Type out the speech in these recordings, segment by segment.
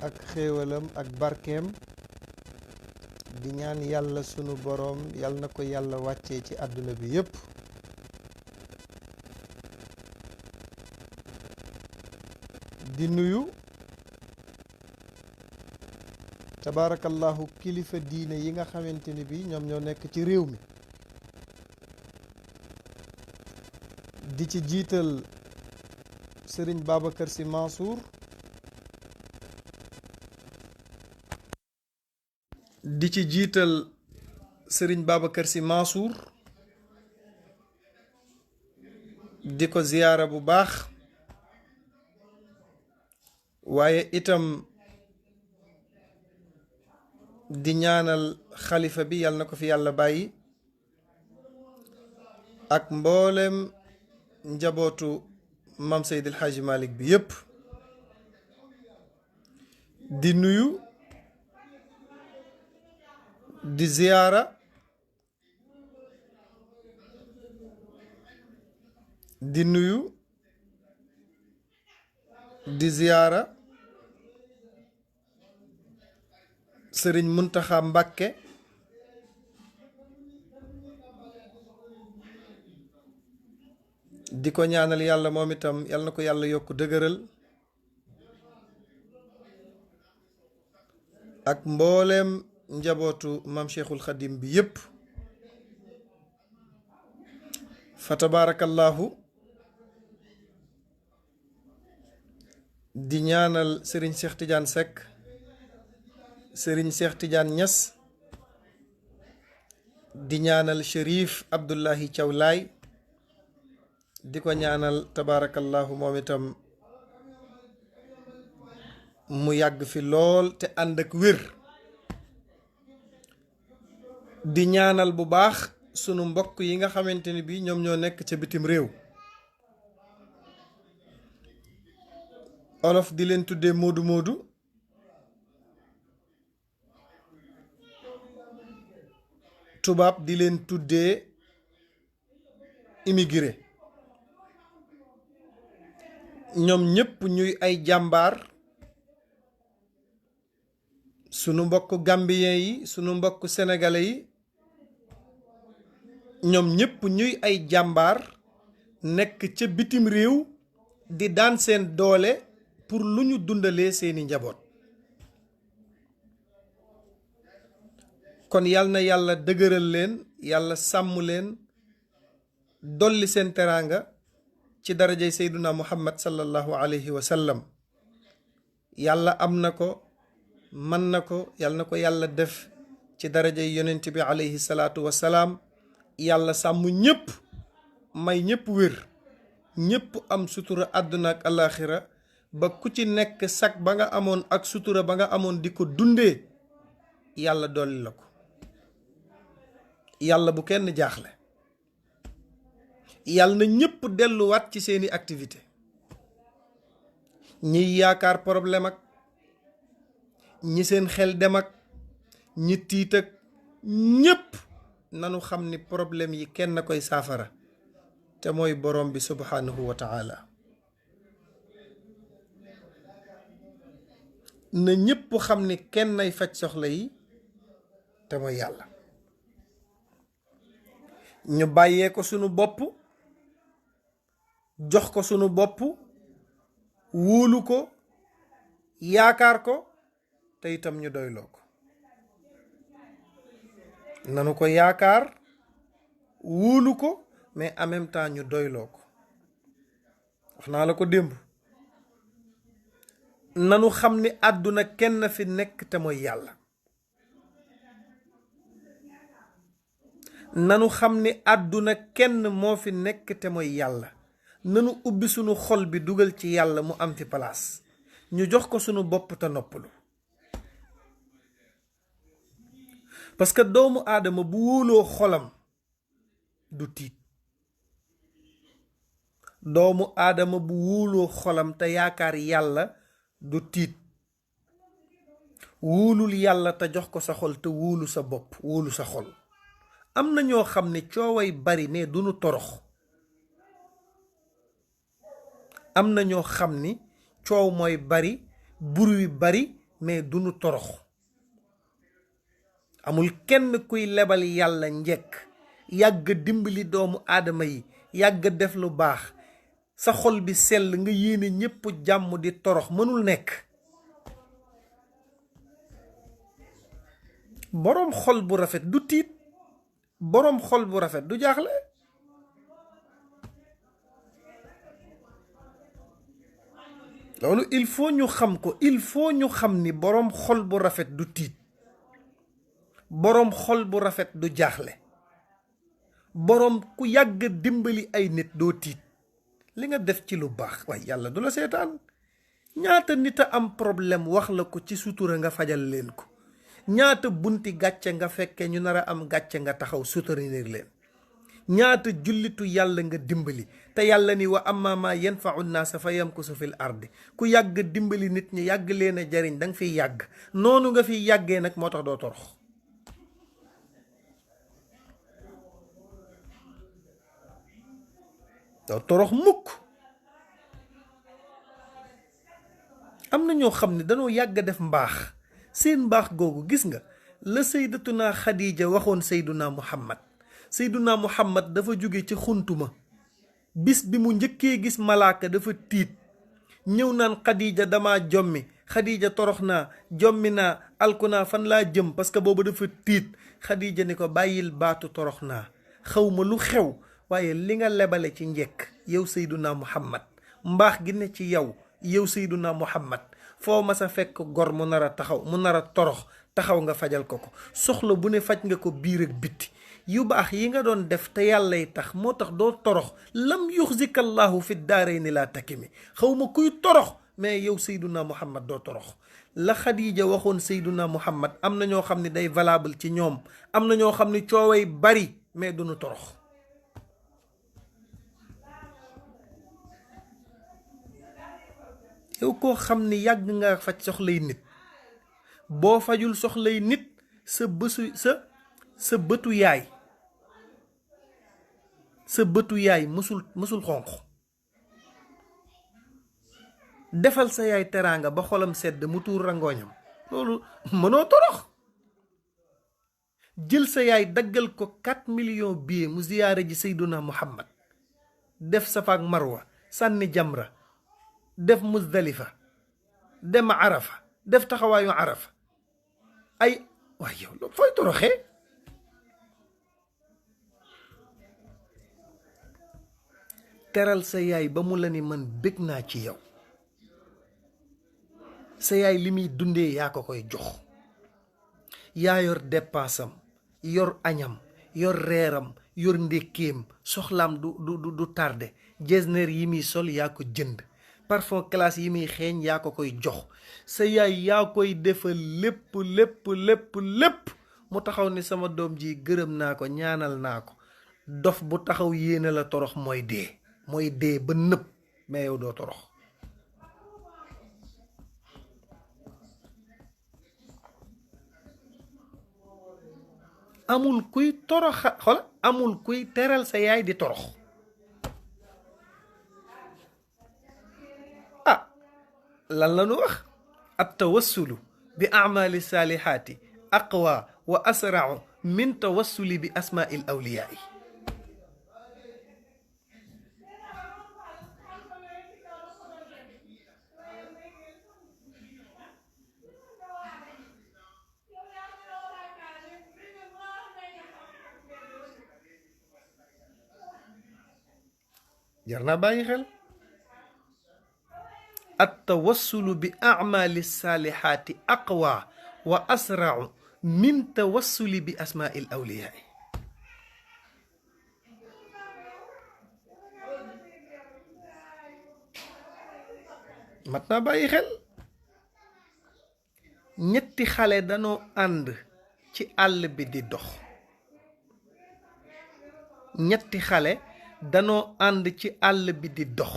ak xéewalam ak barkeem di ñaan yàlla sunu boroom yàlla na ko yàlla wàccee ci àdduna bi yépp di nuyu tabaarakallahu kilifa diine yi nga xamante ni bi ñoom ñoo nekk ci réew mi di ci jiital sëriñ Babacar Sy Mansour di ci jiital sëriñ Babacar Sy Mansour di ko ziyaara bu baax waaye itam di ñaanal xalifa bi yàlla na ko fi yàlla bàyyi ak mboolem njabootu mam Seydil Hadji Malick bi yépp di nuyu di ziyaara di nuyu di ziyaara sëriñ Muntaxa Mbàkke di ko ñaanal yàlla moom itam yàlla na ko yàlla yokk dëgëral ak mbooleem njabootu maam Cheikhul Xadim bi yépp fa tabaarakallahu di ñaanal sëriñ Cheikh Tidiane Seck sëriñ Cheikh Tidiane Niass di ñaanal Chérif Abdullahi Thiaw Laye di ko ñaanal tabaarakallahu moom itam mu yàgg fi lool te ànd ak wér di ñaanal bu baax sunu mbokk yi nga xamante ni bi ñoom ñoo nekk ca bitim réew olof di leen tuddee moodu moodu tubaab di leen tuddee immigré ñoom ñépp ñuy ay jàmbaar sunu mbokk gambien yi sunu mbokk sénégalais yi ñoom ñépp ñuy ay jàmbaar nekk ca bitim réew di daan seen doole pour lu ñu dundalee seeni njaboot kon yal na yàlla dëgëral leen yàlla sàmm leen dolli seen teraanga ci darajay seyduna muhammad sallallahu alayhi wa sallam yàlla am na ko mën na ko yàlla na ko yàlla def ci darajay yonent bi alayhi salaatu wa salaam yàlla sàmm ñépp may ñépp wér ñépp am sutura àdduna ak alaxira ba ku ci nekk sag ba nga amoon ak sutura ba nga amoon di ko dundee yàlla dolli la ko yàlla bu kenn jaaxle yàlla na ñépp delluwaat ci seeni activité ñiy yaakaar problème ak ñi seen xel dem ak ñi tiit ak ñépp nanu xam ni problème yi kenn koy saafara te mooy borom bi subhanahu wa taala na ñépp xam ni kenn ay faj soxla yi te mooy yàlla ñu bàyyee ko sunu bopp jox ko sunu bopp wóolu ko yaakaar ko te itam ñu doyloo ko nanu ko yaakaar wóolu ko mais en même temps ñu doyloo ko wax naa la ko démb nanu xam ni àdduna kenn fi nekk te mooy yàlla nanu xam ni àdduna kenn moo fi nekk te mooy yàlla nanu ubbi sunu xol bi dugal ci yàlla mu am fi place ñu jox ko sunu bopp te noppalu parce que doomu aadama bu wóoloo xolam du tiit doomu aadama bu wóoloo xolam te yaakaar yàlla du tiit wóolul yàlla te jox ko sa xol te wóolu sa bopp wóolu sa xol am na ñoo xam ne cooway bari ne duñu torox am na ñoo xam ni coow mooy bari bruit bari mais du nu torox. amul kenn kuy lebal yàlla njekk yàgg dimbali doomu aadama yi yàgg def lu baax sa xol bi sell nga yéene ñépp jàmm di torox mënul nekk. boroom xol bu rafet du tiit, boroom xol bu rafet du jaaxle. loolu il faut ñu xam ko, il faut ñu xam ni boroom xol bu rafet du tiit, boroom xol bu rafet du jaaxle, boroom ku yàgg dimbali ay nit doo tiit. li nga def ci lu baax waaye yàlla du la seetaan. ñaata nit a am problème wax la ko ci sutura nga fajal leen ko, ñaata bunti gàcce nga fekke ñu nar a am gàcce nga taxaw soutenir leen, ñaata jullitu yàlla nga dimbali te yàlla ni wa amma ma yanfa'u nnaasa fa yamkusu fil ardi. ku yàgg dimbali nit ñi yàgg leen a jariñ danga fiy yàgg. noonu nga fiy yàggee nag moo tax doo torox. doo torox mukk. am na ñoo xam ne dañoo yàgg def mbaax, seen mbaax googu gis nga la sayyidatuna Xadiija waxoon sayduna Muhammad. sayduna Muhammad dafa jóge ci xuntuma, bis bi mu njëkkee gis malaaka dafa tiit ñëw naan Xadiija dama jommi, Xadiija torox naa, jommi naa, alku naa, fan laa jëm, parce que boobu dafa tiit. Xadiija ni ko bàyyil baatu torox naa, xaw ma lu xew waaye li nga lebale ci njekk yow sayduna Muhammad, mbaax gi ne ci yow sayduna Muhammad, foo ma sa fekk gor mu nar a taxaw, mu nar a torox, taxaw nga fajal ko. soxla bu ne faj nga ko biir ak bitti. yu baax yi nga doon def te yàllay tax moo tax doo torox. lam yuxzika allahu fi daarayni laa takimi. xaw ma kuy torox mais yow sayduna Muhammad doo torox. la Xadiija waxoon sayduna Muhammad am na ñoo xam ne day valable ci ñoom, am na ñoo xam ne cooway bari mais duñu torox. yow koo xam ni yàgg nga faj soxlay nit, boo fajul soxlay nit sa bëtu yaay, sa bëtu yaay mësul xonq. defal sa yaay teraanga ba xolam sedd mu tuur rangooñam, loolu mënoo torox. jël sa yaay daggal ko 4 millions billet mu ziyaare ji sayduna Muhammad, def Safa ak Marwa, sànni jamra, def Muzdalifa, dem Arafa, def taxawaayu Arafa. waaye yow loolu fooy toroxee. teral sa yaay ba mu la ni man bég naa ci yow. sa yaay li muy dundee yaa ko koy jox. yaa yor dépassam, yor añam, yor reeram, yor ndékkeem, soxlaam du tardé. jesner yi muy sol yaa ko jënd, parfum classe yi muy xeeñ yaa ko koy jox. sa yaay yaa koy defal lépp mu taxaw ni sama doom ji gërëm naa ko, ñaanal naa ko. dof bu taxaw yéene la torox mooy dee ba nëpp, mais yow doo torox. amul kuy toroxa xola amul kuy teral sa yaay di torox. lan la nu wax at tawassulu bi amali saalihaati aqwa wa asrau min tawassuli bi asmail awliyaai. jar naa bàyyi xel. at tawassulu bi amali saalihaati aqwa wa asrau min tawassuli bi asmail awliyaai. mat naa bàyyi xel. ñetti xale danoo ànd ci àll bi di dox. ñetti xale danoo ànd ci àll bi di dox.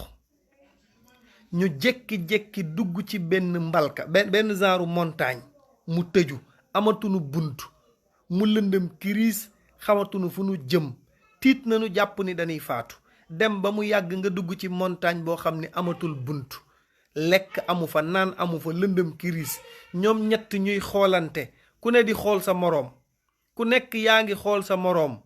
ñu jékki-jékki dugg ci benn mbalka benn genre montagne mu tëju, amatunu bunt, mu lëndëm kiriis, xamatunu fu nu jëm, tiit nañu jàpp ni dañuy faatu. dem ba mu yàgg nga dugg ci montagne boo xam ni amatul bunt, lekk amu fa, naan amu fa, lëndëm kiris, ñoom ñett ñuy xoolante, ku ne di xool sa moroom, ku nekk yaa ngi xool sa moroom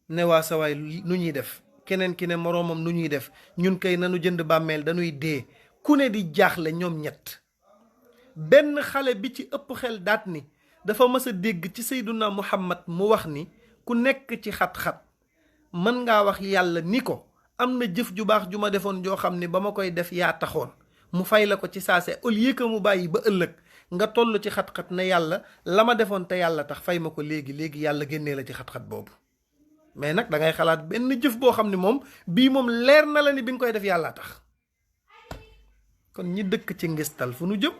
ne waa sa waay nu ñuy def, keneen ki ne moroomam nu ñuy def, ñun kay nanu jënd bàmmeel dañuy dee, ku ne di jaaxle ñoom ñett. benn xale bi ci ëpp xel daat ni dafa mës a dégg ci Seyduna Muhammad mu wax ni ku nekk ci xat-xat mën ngaa wax yàlla ni ko am na jëf ju baax ju ma defoon joo xam ne ba ma koy def yaa taxoon, mu fay la ko ci saase, au lieu que mu bàyyi ba ëllëg nga toll ci xat-xat ne yàlla la ma defoon te yàlla tax fay ma ko léegi yàlla génnee la ci xat-xat boobu. mais nag da ngay xalaat benn jëf boo xam ne moom bii moom leer na la ni bi nga koy def yàlla tax. kon ñi dëkk ci ngistal fu nu jëm?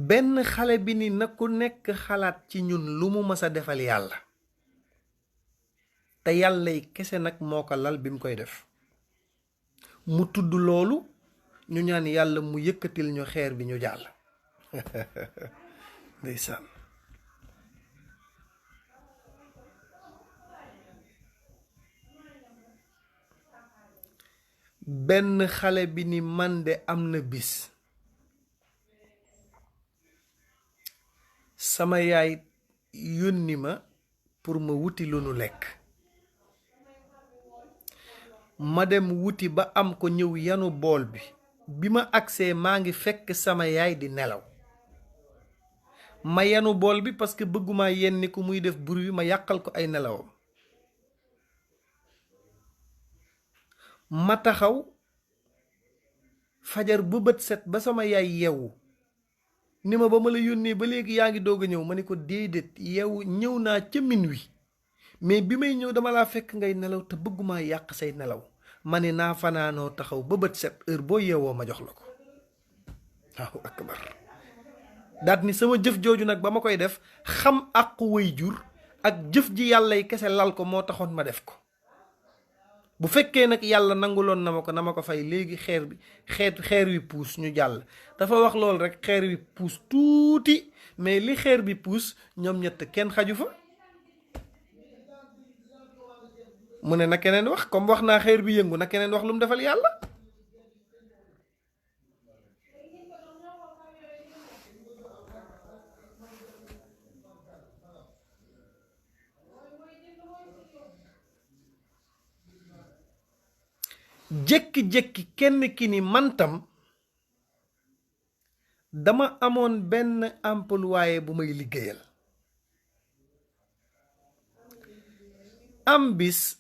benn xale bi ni na ku nekk xalaat ci ñun lu mu mës a defal yàlla, te yàllay kese nag moo ko lal bi mu koy def. mu tudd loolu ñu ñaan yàlla mu yëkkatil ñu xeer bi ñu jàll. ndeysaan. benn xale bi ni man de am na bis sama yaay yónni ma pour ma wuti lu nu lekk, ma dem wuti ba am ko ñëw yanu bool bi ma agsee maa ngi fekk sama yaay di nelaw. ma yanu bool bi parce que bëgguma yenni ku muy def bruit ma yàqal ko ay nelawam. ma taxaw fajar bu bët set ba sama yaay yeewu ni ma ba ma la yónnee ba léegi yaa ngi doog a ñëw. ma ni ko déedéet, yeewu ñëw naa ca minuit, mais bi may ñëw dama laa fekk ngay nelaw te bëgguma yàq say nelaw. ma ni naa fanaanoo taxaw ba bët set, heure boo yeewoo ma jox la ko. Allahu akbar. daat ni sama jëf jooju nag ba ma koy def xam àqu way jur ak jëf ji yàllay kese lal ko moo taxoon ma def ko. bu fekkee nag yàlla nanguloon na ma ko fay léegi xeer wi puus ñu jàll. dafa wax loolu rek xeer wi puus tuuti, mais li xeer bi puus ñoom ñett kenn xaju fa. mu ne na keneen wax, comme wax naa xeer bi yëngu, na keneen wax lu mu defal yàlla. jékki-jékki kenn ki ni mantam dama amoon benn employé bu may liggéeyal, am bis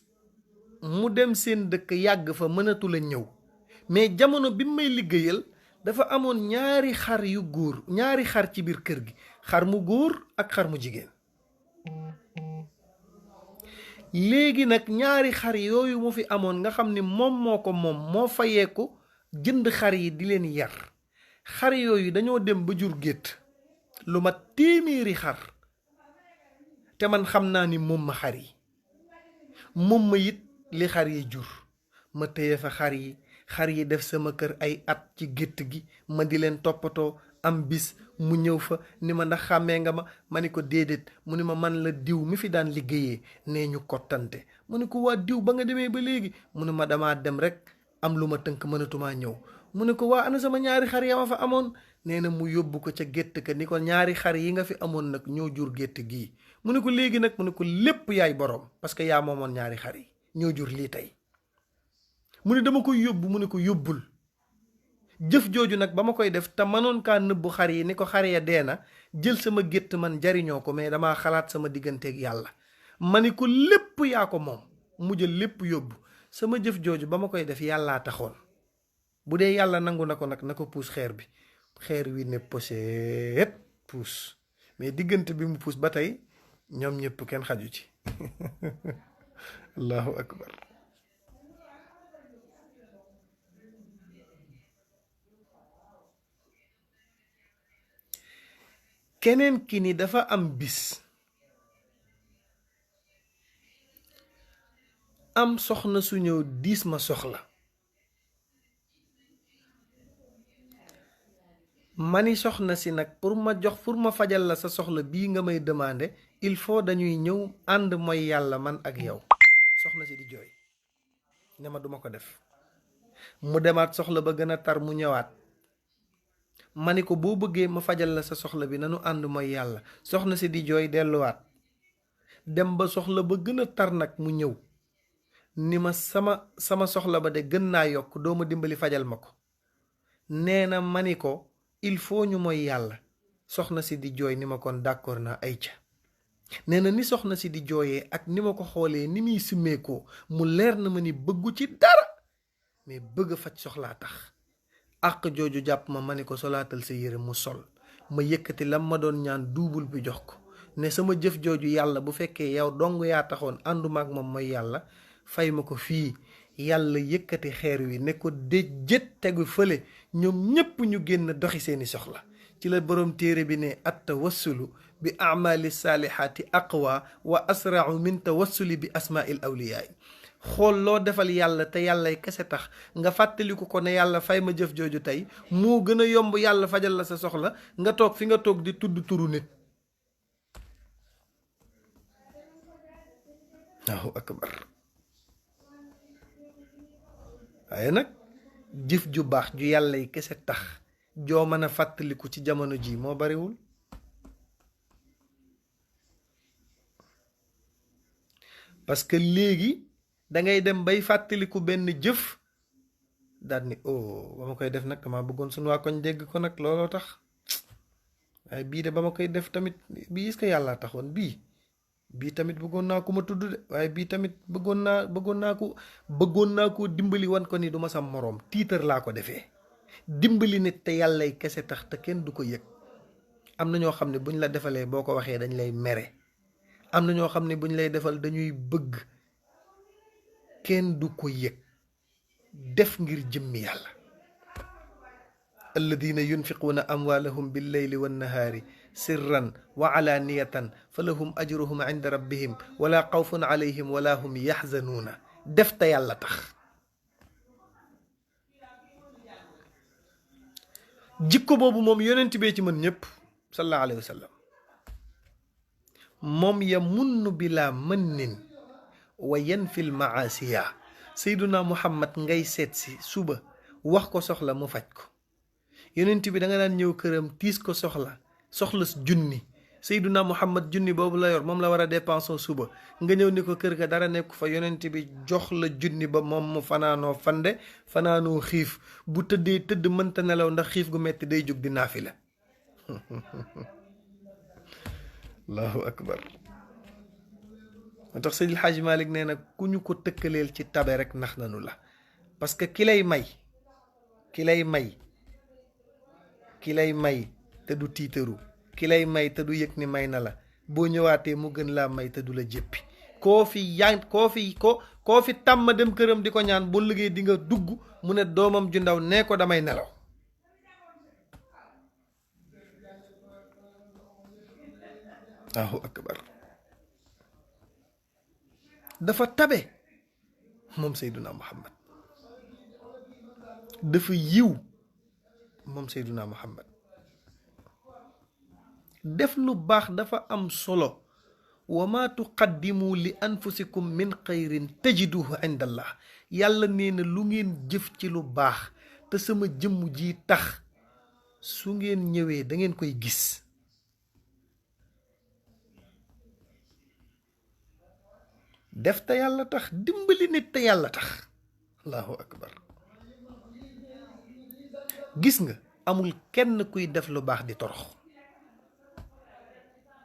mu dem seen dëkk yàgg fa mënatul a ñëw, mais jamono bi may liggéeyal dafa amoon ñaari xar ci biir kër gi, xar mu góor ak xar mu jigéen. léegi nag ñaari xar yooyu mu fi amoon nga xam ni moom moo fayeeku jënd xar yi di leen yar. xar yooyu dañoo dem ba jur gétt lu ma téeméeri xar, te man xam naa ni moom ma xar yi, moom ma it li xar yi jur. ma téye fa xar yi def sama kër ay at ci gétt gi, ma di leen toppatoo. am bis mu ñëw fa ni ma ndax xàmmee nga ma ni ko déedéet. mu ni ma man la diw mi fi daan liggéeyee, nee ñu kottante. mu ni ko waa diw ba nga demee ba léegi. mu ni ma damaa dem rek am lu ma tënk mënatumaa ñëw. mu ni ko waa ana sama ñaari xar ya ma fa amoon. nee na mu yóbbu ko ca gétt ka ni ko ñaari xar yi nga fi amoon nag ñoo jur gétt gii. mu ni ko léegi nag mu ni ko lépp yaay boroom, parce que yaa moomoon ñaari xar yi ñoo jur lii tey. mu ni dama koy yóbbu. mu ni ko yóbbul. jëf jooju nag ba ma koy def te mënoon kaa nëbbu xar yi ni ko xar ya dee na, jël sama gétt man jariñoo ko, mais damaa xalaat sama digganteeg yàlla. ma ni ko lépp yaa ko moom, mu jël lépp yóbbu. sama jëf jooju ba ma koy def yàllaa taxoon. bu dee yàlla nangu na ko nag na ko puus xeer bi. xeer wi ne poseet puus, mais diggante bi mu puus ba tey ñoom ñëpp kenn xaju ci. allahu akbar. keneen ki ni dafa am bis am soxna su ñëw diis ma soxla, mani soxna si nag pour ma fajal la sa soxla bii nga may demandé il faut dañuy ñëw ànd mooy yàlla man ak yow. soxna si di jooy ne ma duma ko def. mu demaat soxla ba gën a tar mu ñëwaat ma ni ko boo bëggee ma fajal la sa soxla bi nanu ànd mooy yàlla. soxna si di jooy delluwaat dem ba soxla ba gën a tar nag mu ñëw ni ma sama soxla ba de gën naa yokk doo ma dimbali fajal ma ko. nee na ma ni ko il faut ñu mooy yàlla. soxna si di jooy ni ma kon d'accord naa ay ca. nee na ni soxna si di jooyee ak ni ma ko xoolee ni muy simmeekoo mu leer na ma ni bëggu ci dara mais bëgg a faj soxlaa tax. àq jooju jàpp ma ni ko solaatal sa yére mu sol. ma yëkkati lam ma doon ñaan duubul bi jox ko ne sama jëf jooju yàlla bu fekkee yow dong yaa taxoon ànduma ak moom mooy yàlla fay ma ko fii. yàlla yëkkati xeer wi ne ko déjjët tegu fële ñoom ñépp ñu génn doxi seeni soxla. ci la borom téere bi ne at tawassulu bi amali saalihaati aqwa wa asrau min tawassuli bi asmail awliyaay. xool loo defal yàlla te yàllay kese tax nga fàttaliku ko ne yàlla fay ma jëf jooju tey moo gën a yomb yàlla fajal la sa soxla nga toog fi nga toog di tudd turu nit. Allahu akbar. waaye nag jëf ju baax ju yàllay kese tax joo mën a fàttaliku ci jamono ji moo bariwul. parce que léegi dangay dem bay fàttaliku benn jëf daal ni oh ba ma koy def nag dama bëggoon suñu waa koñ dégg ko nag looloo tax. waaye bii de ba ma koy def tamit bii est-ce que yàlla taxoon bii tamit bëggoon naa ko ma tudd de waaye bii tamit bëggoon naa ko dimbali wan ko ni du ma sam moroom tiitar laa ko defee. dimbali nit te yàllay kese tax te kenn du ko yëg. am na ñoo xam ne buñ la defalee boo ko waxee dañ lay mere. am na ñoo xam ne buñ lay defal dañuy bëgg kenn du ko yëg def ngir jëmmi yàlla. alladina yunfiquuna amwaalahum billeyli wannahaari sirran wa alaaniyatan fa lahum ajruhum inda rabbihim wala xawfun alayhim wala hum yaxzanuuna. def te yàlla tax. jikko boobu moom yonent bee ci mën ñëpp sallallahu alayhi wa sallam. moom ya munn bila mënnin wa yanfil maasiya. sayduna muhammad ngay seet si suba wax ko soxla mu faj ko. yonent bi da nga daan ñëw këram tiis ko soxla junni. sayduna muhammad junni boobu la yor moom la war a dépenser suba nga ñëw ni ko kër ga dara nekku fa yonent bi jox la junni ba moom mu fanaanoo fande fanaanoo xiif bu tëddee tëdd mënta nelaw ndax xiif gu metti day jóg di naafila. allahu akbar. moo tax Seydil Hadji Malick nee na ku ñu ko tëkkaleel ci tabe rek nax nanu la. parce que ki lay may te du tiitaru, ki lay may te du yëg ni may na la, boo ñëwaatee mu gën laa may te du la jéppi. koo fi tàmm dem këram di ko ñaan boo liggéey di nga dugg mu ne doomam ju ndaw nee ko damay nelaw. Allahu akbar. dafa tabe moom Seyduna Muhammad, dafa yiw moom Seyduna Muhammad. def lu baax dafa am solo. wa ma tuqaddimu li anfusikum min xayrin tajiduhu inda allah. yàlla nee na lu ngeen jëf ci lu baax te sama jëmm ji tax su ngeen ñëwee da ngeen koy gis. def te yàlla tax, dimbali nit te yàlla tax. allahu akbar. gis nga amul kenn kuy def lu baax di torox.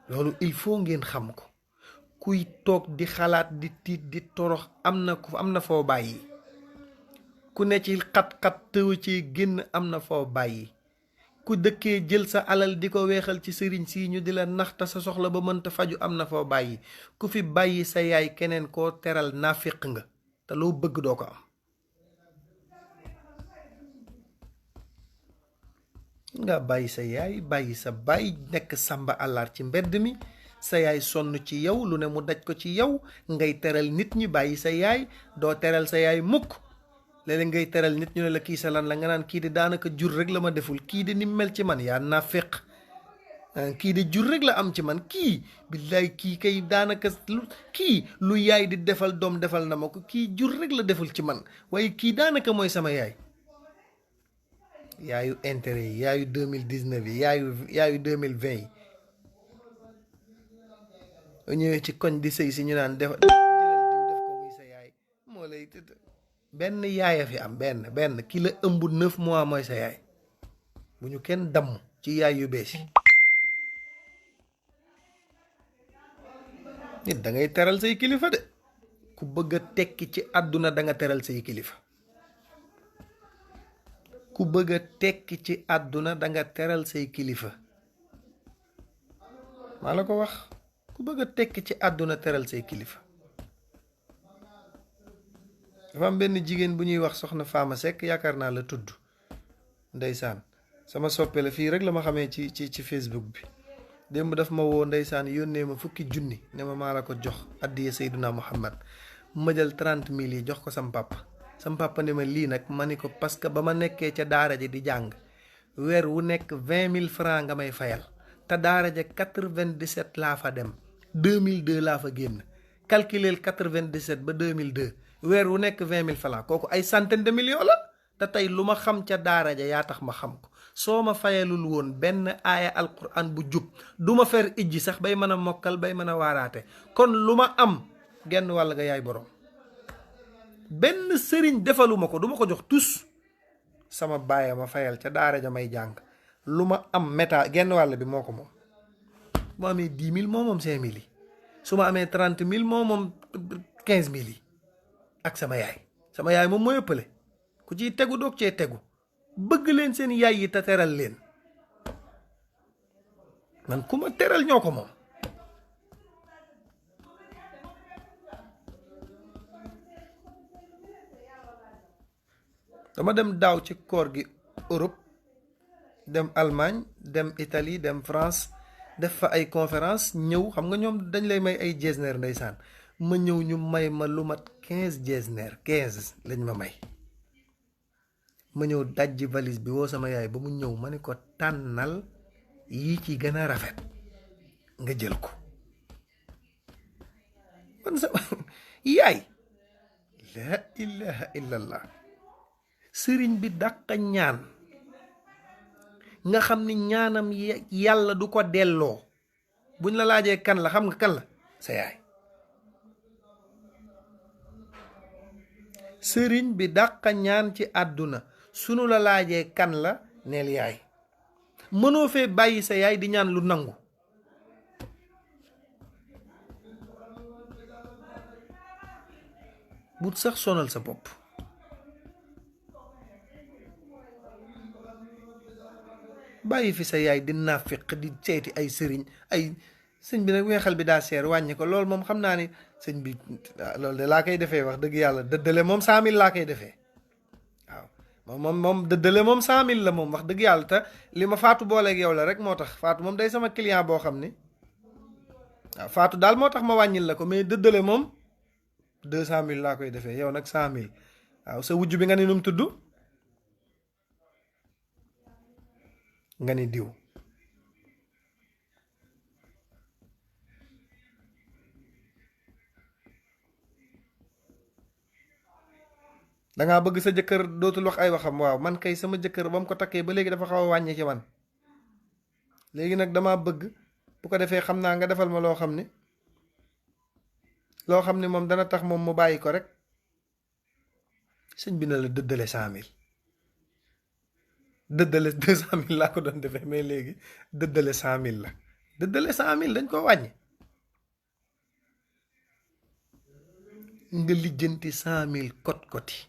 loolu il faut ngeen xam ko. kuy toog di xalaat di tiit di torox am na foo bàyyi. ku ne ci xat-xat tëw ci génn am na foo bàyyi. ku dëkkee jël sa alal di ko weexal ci sëriñ si ñu di la naxta sa soxla ba mënta faju am na foo bàyyi. ku fi bàyyi sa yaay keneen koo teral naafiq nga te loo bëgg doo ko am. nga bàyyi sa yaay bàyyi sa baay nekk sàmba àllar ci mbedd mi, sa yaay sonn ci yow lu ne mu daj ko ci yow ngay teral nit ñi. bàyyi sa yaay doo teral sa yaay mukk. léeg-léeg ngay teral nit ñu ne la kii sa lan la nga naan kii de daanaka jur rek la ma deful, kii de ni mel ci man yaa naa féq, kii de jur rek la am ci man, kii billaay kii kay daanaka kii lu yaay di defal doom defal na ma ko, kii jur rek la deful ci man, waaye kii daanaka mooy sama yaay. yaayu intérêt yi, yaayu 2019 yi, yaayu 2020 yi ñëwee ci koñ di sëy si ñu naan def jëlal diw def ko muy sa yaay, moo lay benn yaaya fi am, benn ki la ëmb 9 mois mooy sa yaay. bu ñu kenn damm ci yaay yu bees yi. nit da ngay teral say kilifa de, ku bëgg a tekki ci àdduna da nga teral say kilifa, ku bëgg a tekki ci àdduna da nga teral say kilifa, maa la ko wax. ku bëgg a tekki ci àdduna teral say kilifa. dafa am benn jigéen bu ñuy wax soxna Fama Seck, yaakaar naa la tudd, ndeysaan sama soppe la, fii rek la ma xamee ci Facebook bi. démb daf ma woo ndeysaan yónnee ma 10,000 ne ma maa la ko jox addiya Seyduna Muhammad. ma jël 30,000 yi jox ko sam papa ne ma lii nag, ma ni ko parce que ba ma nekkee ca daara ji di jàng weer wu nekk 20,000 francs nga may fayal, te daara ja 97 laa fa dem, 2002 laa fa génn, calculeel 97 ba 2002 weer wu nekk 20,000 francs, kooku ay centaine de millions la. te tey lu ma xam ca daara ja yaa tax ma xam ko. soo ma fayalul woon benn aaya alquran bu jub du ma fer ijji sax bay mën a mokkal, bay mën a waaraate, kon lu ma am genn wàll nga yaay borom. benn sëriñ defaluma ko, du ma ko jox tus. sama baaya ma fayal ca daara ja may jàng, lu ma am méta genn wàll bi moo ko moom. bu ma amee 10,000 moo moom 5,000 yi, su ma amee 30,000 moo moom 15,000 yi. ak sama yaay moom mooy ëppale, ku ciy tegu doog cee tegu. bëgg leen seen yaay yi te teral leen. man ku ma teral ñoo ko moom. dama dem daaw ci koor gi Europe, dem Allemagne, dem Italie, dem France, def fa ay conférence, ñëw xam nga ñoom dañ lay may ay jesner ndeysaan. ma ñëw ñu may ma lu mat 15 jesner, 15 lañ ma may. ma ñëw dajji valise bi woo sama yaay ba mu ñëw, ma ne ko tànnal yi ci gën a rafet nga jël ko. man sama yaay, la ilaha illallah, sëriñ bi dàqa ñaan, nga xam ni ñaanam yàlla du ko delloo. buñ la laajee kan la, xam nga kan la? sa yaay. sëriñ bi dàqa ñaan ci àdduna, sunu la laajee kan la, neel yaay. mënoo fee bàyyi sa yaay di ñaan lu nangu. bu sax sonal sa bopp. bàyyi fi sa yaay di nafiq di seeti ay sëriñ, ay sëñ bi nag weexal bi daa seer, wàññi ko. loolu moom xam naa ni sëñ bi loolu de laa koy defee, wax dëgg yàlla. dëddale moom 100,000 laa koy defee. moom dëddale moom 100,000 la moom, wax dëgg yàlla. te li ma Faatu booleeg yow la rek moo tax. Faatu moom day sama client boo xam ni, waaw Faatu daal moo tax ma wàññil la ko, mais dëddale moom 200,000 laa koy defee, yow nag 100,000. waaw sa wujj bi nga ni nu mu tudd? nga ni diw. dangaa bëgg sa jëkkër dootul wax ay waxam. waaw man kay sama jëkkër ba mu ko takkee ba léegi dafa xaw a wàññi ci man. léegi nag dama bëgg bu ko defee xam naa nga defal ma loo xam ni moom dana tax moom mu bàyyi ko rek. sëñ bi na la dëddale 100,000. dëddale 200,000 laa ko doon defee, mais léegi dëddale 100,000 la. dëddale 100,000 dañ ko wàññi. nga lijjanti 100,000 kot-koti.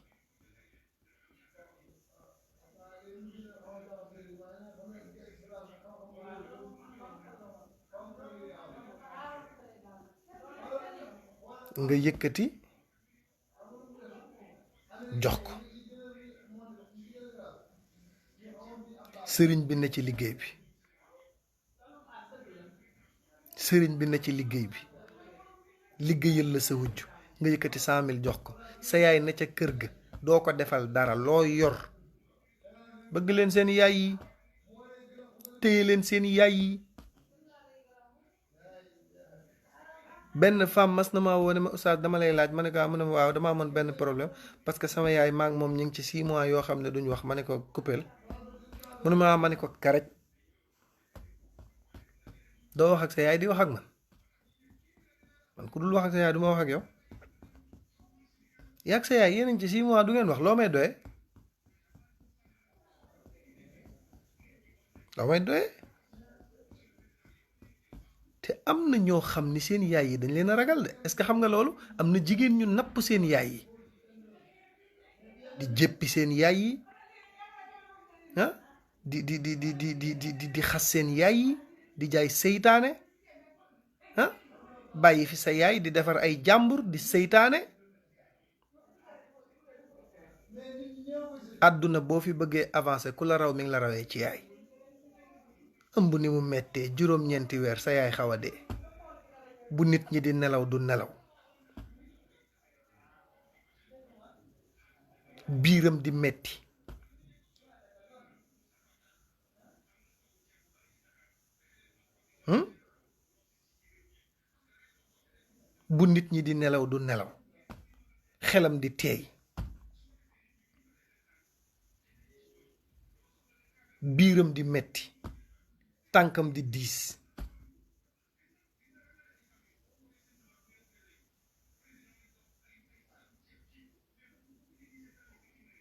nga yëkkati jox ko. sëriñ bi na ci liggéey bi. sëriñ bi na ci liggéey bi. liggéeyal la sa wujj nga yëkkati 100,000 jox ko. sa yaay na ca kër ga doo ko defal dara loo yor. bëgg leen seen yaay yi, téye leen seen yaay yi. benn femme mas na ma woo ne ma oustaz dama lay laaj, ma ne ko mu ne ma waaw dama amoon benn problème parce que sama yaay maa ngi moom ñu ngi ci 6 mois yoo xam ne duñ wax. ma ne ko coupeel. mu ne ma ne ko karaj doo wax ak sa yaay di wax ak man ku dul wax ak sa yaay du ma wax ak yow. yaa ak sa yaay yéen a ngi ci 6 mois du ngeen wax, loo may doye. te am na ñoo xam ni seen yaay yi dañ leen a ragal de. est-ce que xam nga loolu? am na jigéen ñu napp seen yaay yi, di jéppi seen yaay yi, ah di xas seen yaay yi, di jaay seytaane, ah bàyyi fi sa yaay di defar ay jàmbur di seytaane. àdduna boo fi bëggee avancer ku la raw mi ngi la rawee ci yaay. ëmb ni mu mettee 9 weer sa yaay xaw a dee, bu nit ñi di nelaw du nelaw, biiram di metti, bu nit ñi di nelaw du nelaw, xelam di teey, biiram di metti, tànkam di diis.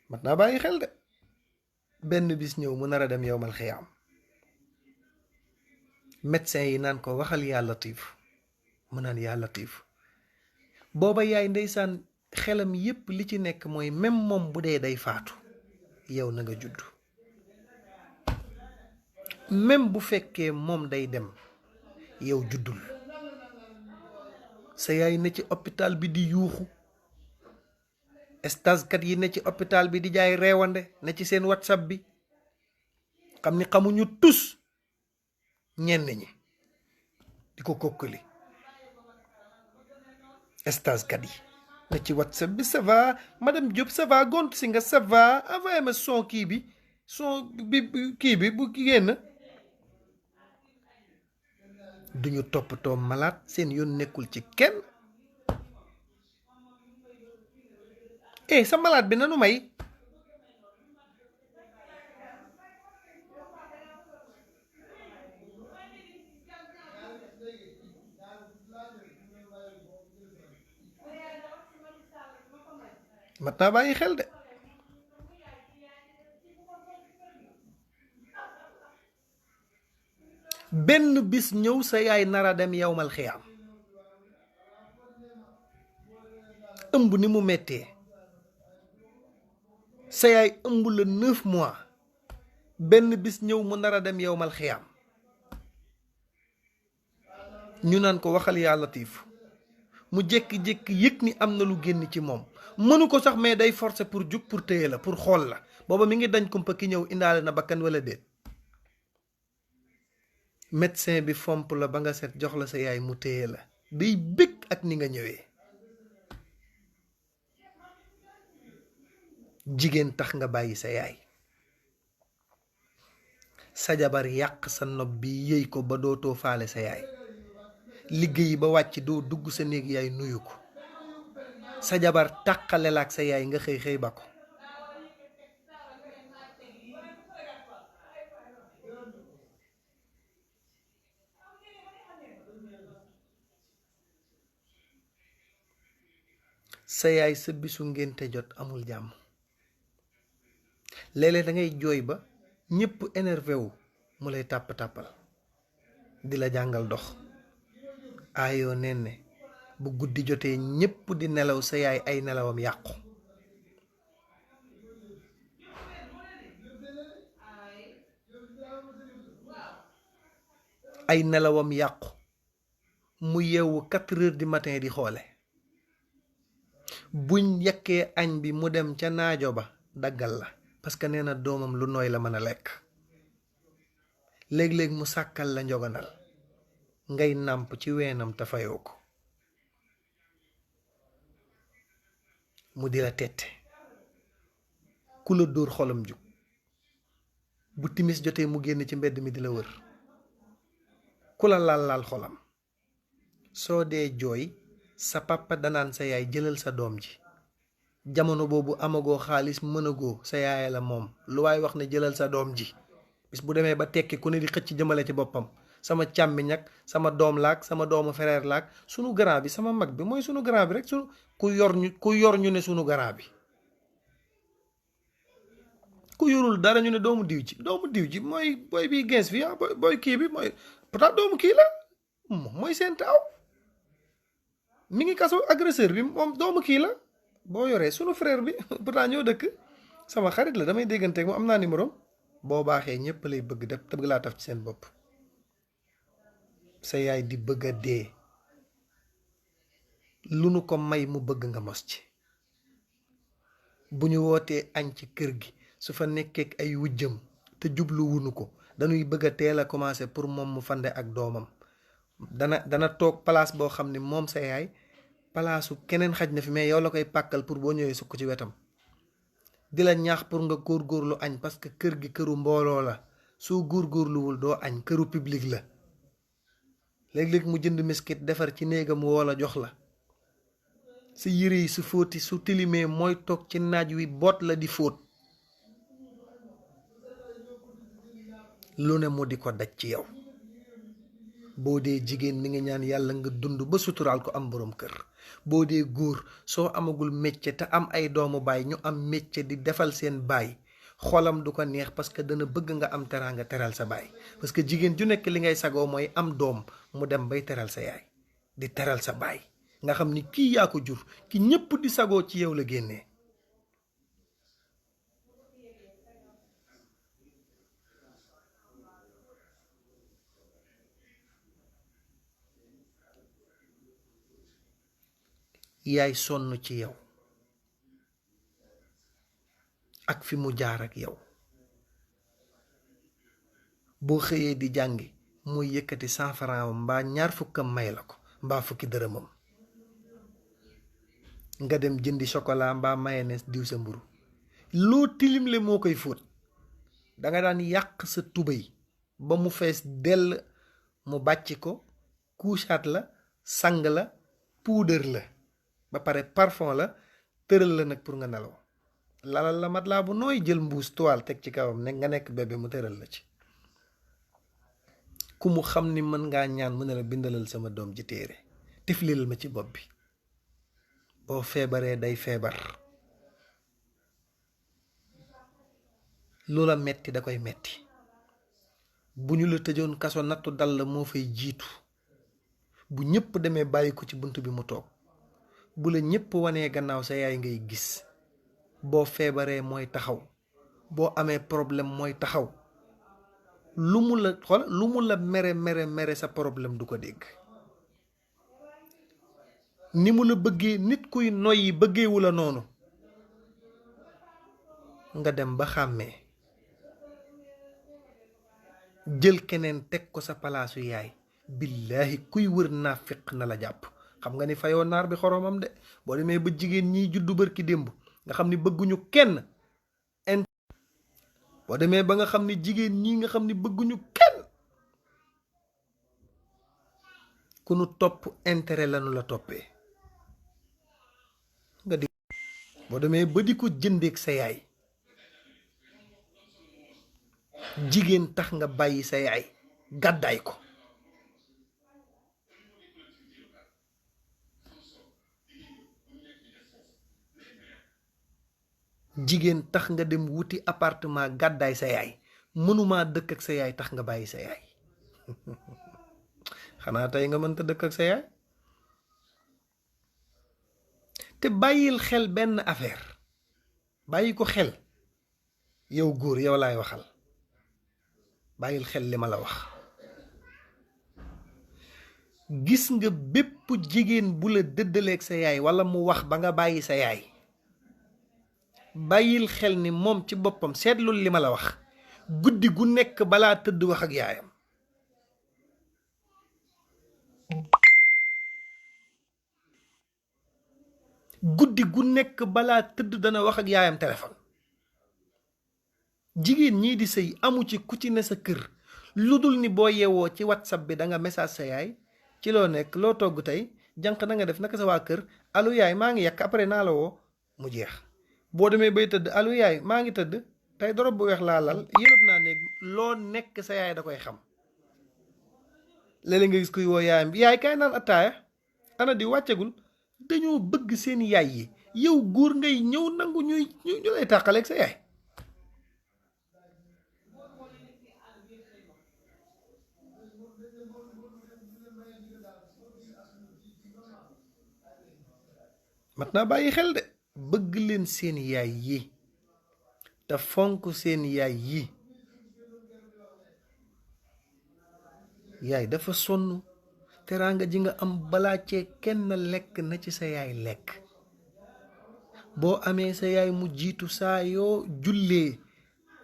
mat naa bàyyi xel de. benn bis ñëw mu nar a dem yowmal xiyaam, médecin yi naan ko waxal yaa Latiif, mu naan yaa Latiif. booba yaay ndeysaan xelam yépp li ci nekk mooy même moom bu dee day faatu yow na nga judd. même bu fekkee moom day dem yow juddul. sa yaay ne ci hôpital bi di yuuxu, stage-kat yi ne ci hôpital bi di jaay reewande, ne ci seen whatsapp bi, xam ni xamuñu tus, ñenn ñi di ko kokkali. stage-kat yi ne ci whatsapp bi, ça va madame Diop, ça va gont si nga, ça va envoyé ma son kii bi, son bi kii bi bu génn. duñu toppatoo malaat, seen yoon nekkul ci kenn. sa malaat bi nanu may. mat naa bàyyi xel de. benn bis ñëw sa yaay nara dem yowmal xiyaam, ëmb ni mu mettee, sa yaay ëmb la 9 mois, benn bis ñëw mu nara dem yowmal xiyaam, ñu naan ko waxal yaa Latiif, mu jékki-jékki yëg ni am na lu génn ci moom, mënu ko sax mais day forcer pour jug, pour téye la, pour xool la. booba mi ngi dañ kumpa ki ñëw indaale na bakkan wala déet. médecin bi fomp la ba nga set jox la sa yaay mu téye la, day bëgg ak ni nga ñëwee. jigéen tax nga bàyyi sa yaay, sa jabar yàq sa nopp bi yëy ko ba dootoo faale sa yaay, liggéey ba wàcc doo dugg sa néeg yaay nuyu ko, sa jabar tàqale la ak sa yaay nga xëy xëy ba ko. sa yaay sa bisu ngénte jot amul jàmm, léeg-léeg da ngay jooy ba ñépp énervé wu mu lay tàpp-tàppal di la jàngal dox. aayoo nen ne bu guddi jotee ñépp di nelaw, sa yaay ay nelawam yàqu. ay nelawam yàqu mu yeewu 4 heures du matin di xoole. buñ yekkee añ bi mu dem ca naajo ba daggal la, parce que nee na doomam lu nooy la mën a lekk. léeg-léeg mu sàkkal la njoganal ngay nàmp ci weenam te fayoo ko, mu di la tette. ku la dóor xolam jug bu timis jotee mu génn ci mbedd mi di la wër ku la laal xolam soo dee jooy sa papa danaan sa yaay jëlal sa doom ji jamono boobu amagoo xaalis mënagoo sa yaay la moom lu waay wax ne jëlal sa doom ji bis bu demee ba tekki ku ne di xëcc jëmale ci boppam sama càmmiñ ak sama doom laak sama doomu frère laak sunu grand bi sama mag bi mooy sunu grand bi rek sunu ku yor ñu ne sunu grand bi ku yorul dara ñu ne doomu diw ji mooy boy bi gens fi boy kii bi mooy pourtant doomu kii la mooy seen taaw mi ngi kaso agresseur bi moom doomu kii la boo yoree sunu frère bi pourtant ñoo dëkk sama xarit la damay dégganteeg moom am naa numéro boo baaxee ñëpp lay bëgg def te bëgg laa taf ci seen bopp sa yaay di bëgg a dee lu nu ko may mu bëgg nga mos ci bu ñu wootee añ ci kër gi su fa nekkee ay wujjam te jublu wunu ko dañuy bëgg a teel a commencer pour moom mu fande ak doomam dana toog place boo xam ne moom sa yaay palaasu keneen xaj na fi mais yow la koy pàkkal pour boo ñëwee sukk ci wetam di la ñaax pour nga góorgóorlu añ parce que kër gi këru mbooloo la soo góorgóorluwul doo añ këru public la léeg-léeg mu jënd miskit defar ci néegam woo la jox la sa yére yi su fóoti su tilimee mooy toog ci naaj wi boot la di fóot lu ne mu di ko daj ci yow boo dee jigéen mi ngi ñaan yàlla nga dund ba suturaal ko am boroom kër boo dee góor soo amagul métier te am ay doomu baay ñu am métier di defal seen baay xolam du ko neex parce que dana bëgg nga am teraanga teral sa baay parce que jigéen ju nekk li ngay sagoo mooy am doom mu dem bay teral sa yaay di teral sa baay nga xam ni kii yaa ko jur ki ñépp di sagoo ci yow la génnee yaay sonn ci yow ak fi mu jaar ak yow boo xëyee di jàngi muy yëkkati 100 francs mbaa ñaar fukkam may la ko mbaa fukki dërëmam nga dem jëndi chocolat mbaa mayonnaise diw sa mburu loo tilimle moo koy fóot danga daan yàq sa tubéy ba mu fees dell mu bàcc ko couchaat la sang la puudar la ba pare parfum la tëral la nag pour nga nelaw lalal la mat laa bu nooy jël mbuus toile teg ci kawam ne nga nekk bébé mu tëral la ci ku mu xam ni mën ngaa ñaan mu ne la bindalal sama doom ji téere tiflil ma ci bopp bi boo feebaree day feebar loola metti da koy metti bu ñu la tëjoon kaso nattu dal la moo fay jiitu bu ñëpp demee bàyyi ko ci bunt bi mu toog bu la ñëpp wanee gannaaw sa yaay ngay gis boo feebaree mooy taxaw boo amee problème mooy taxaw lu mu la mere sa problème du ko dégg ni mu la bëggee nit kuy noyyi bëggeewu la noonu nga dem ba xàmmee jël keneen teg ko sa palaasu yaay billaahi kuy wër naafiq na la jàpp xam nga ni fayoo naar bi xoromam de boo demee ba jigéen ñiy juddu barki démb nga xam ni bëgguñu kenn boo demee ba nga xam ni jigéen ñi nga xam ni bëgguñu kenn ku nu topp intérêt lanu la toppee nga di boo demee ba di ko jëndeek sa yaay jigéen tax nga bàyyi sa yaay gàddaay ko jigéen tax nga dem wuti appartement gàddaay sa yaay mënumaa dëkk ak sa yaay tax nga bàyyi sa yaay xanaa tey nga mënta dëkk ak sa yaay te bàyyil xel benn affaire bàyyi ko xel yow góor yow laay waxal bàyyil xel li ma la wax gis nga bépp jigéen bu la dëddaleeg sa yaay walla mu wax ba nga bàyyi sa yaay bàyyil xel ni moom ci boppam seetlul li ma la wax guddi gu nekk balaa tëdd wax ak yaayam guddi gu nekk balaa tëdd dana wax ak yaayam téléphone jigéen ñii di sëy amu ci ku ci ne sa kër lu dul ni boo yeewoo ci whatsapp bi da nga message sa yaay ci loo nekk loo togg tey jànq na nga def naka sa waa kër alu yaay maa ngi yàq après naa la woo mu jeex. boo demee bay tëdd alu yaay maa ngi tëdd tey dorob bu weex laa lal yëlëb naa néeg loo nekk sa yaay da koy xam. léeg-léeg nga gis kuy woo yaayam bi yaay kaay naan attaaya ana di wàccegul. dañoo bëgg seen yaay yi yow góor ngay ñëw nangu ñu lay tàqaleeg sa yaay. mat naa bàyyi xel de bëgg leen seen yaay yi te fonk seen yaay yi. yaay dafa sonn teraanga ji nga am balaa cee kenn lekk na ci sa yaay lekk. boo amee sa yaay mu jiitu saa yoo jullee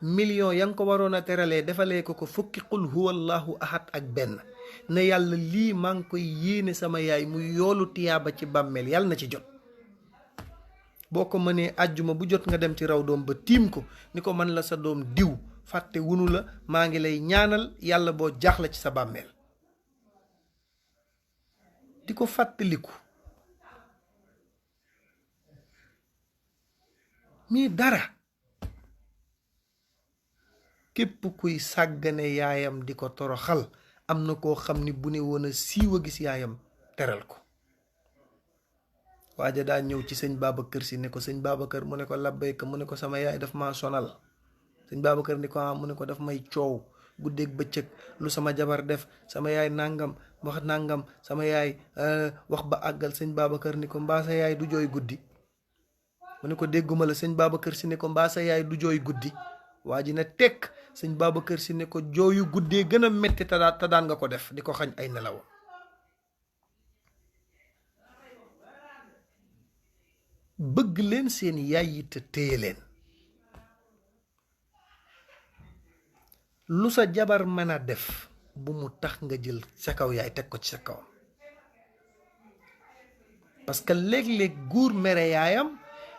million ya nga ko waroon a teralee defalee ko fukki qul huwallahu ahad ak benn ne yàlla lii maa ngi koy yéene sama yaay mu yoolu tiyaaba ci bàmmeel yàlla na ci jot. boo ko mënee àjjuma bu jot nga dem ci raw doom ba tiim ko ni ko man la sa doom diw fàtte wunu la maa ngi lay ñaanal yàlla boo jaaxle ci sa bàmmeel. di ko fàttaliku mii dara képp kuy sàggane yaayam di ko toroxal am na koo xam ni bu ne woon a siiw a gis yaayam teral ko. waaja daa ñëw ci sëñ Babacar Si ne ko sëñ Babacar mu ne ko labbayka mu ne ko sama yaay daf maa sonal. sëñ Babacar ni ko mu ne ko daf may coow guddeeg bëccëg lu sama jabar def sama yaay nangam wax nangam sama yaay wax ba àggal sëñ Babacar ni ko mbaa sa yaay du jooy guddi. mu ne ko dégguma la. sëñ Babacar Si ne ko mbaa sa yaay du jooy guddi. waa ji ne tekk sëñ Babacar Si ne ko jooyu guddee gën a metti te daan nga ko def di ko xañ ay nelaw. bëgg leen seen yaay yi te téye leen. lu sa jabar mën a def bu mu tax nga jël sa kaw yaay teg ko ci sa kawam. parce que léeg-léeg góor mere yaayam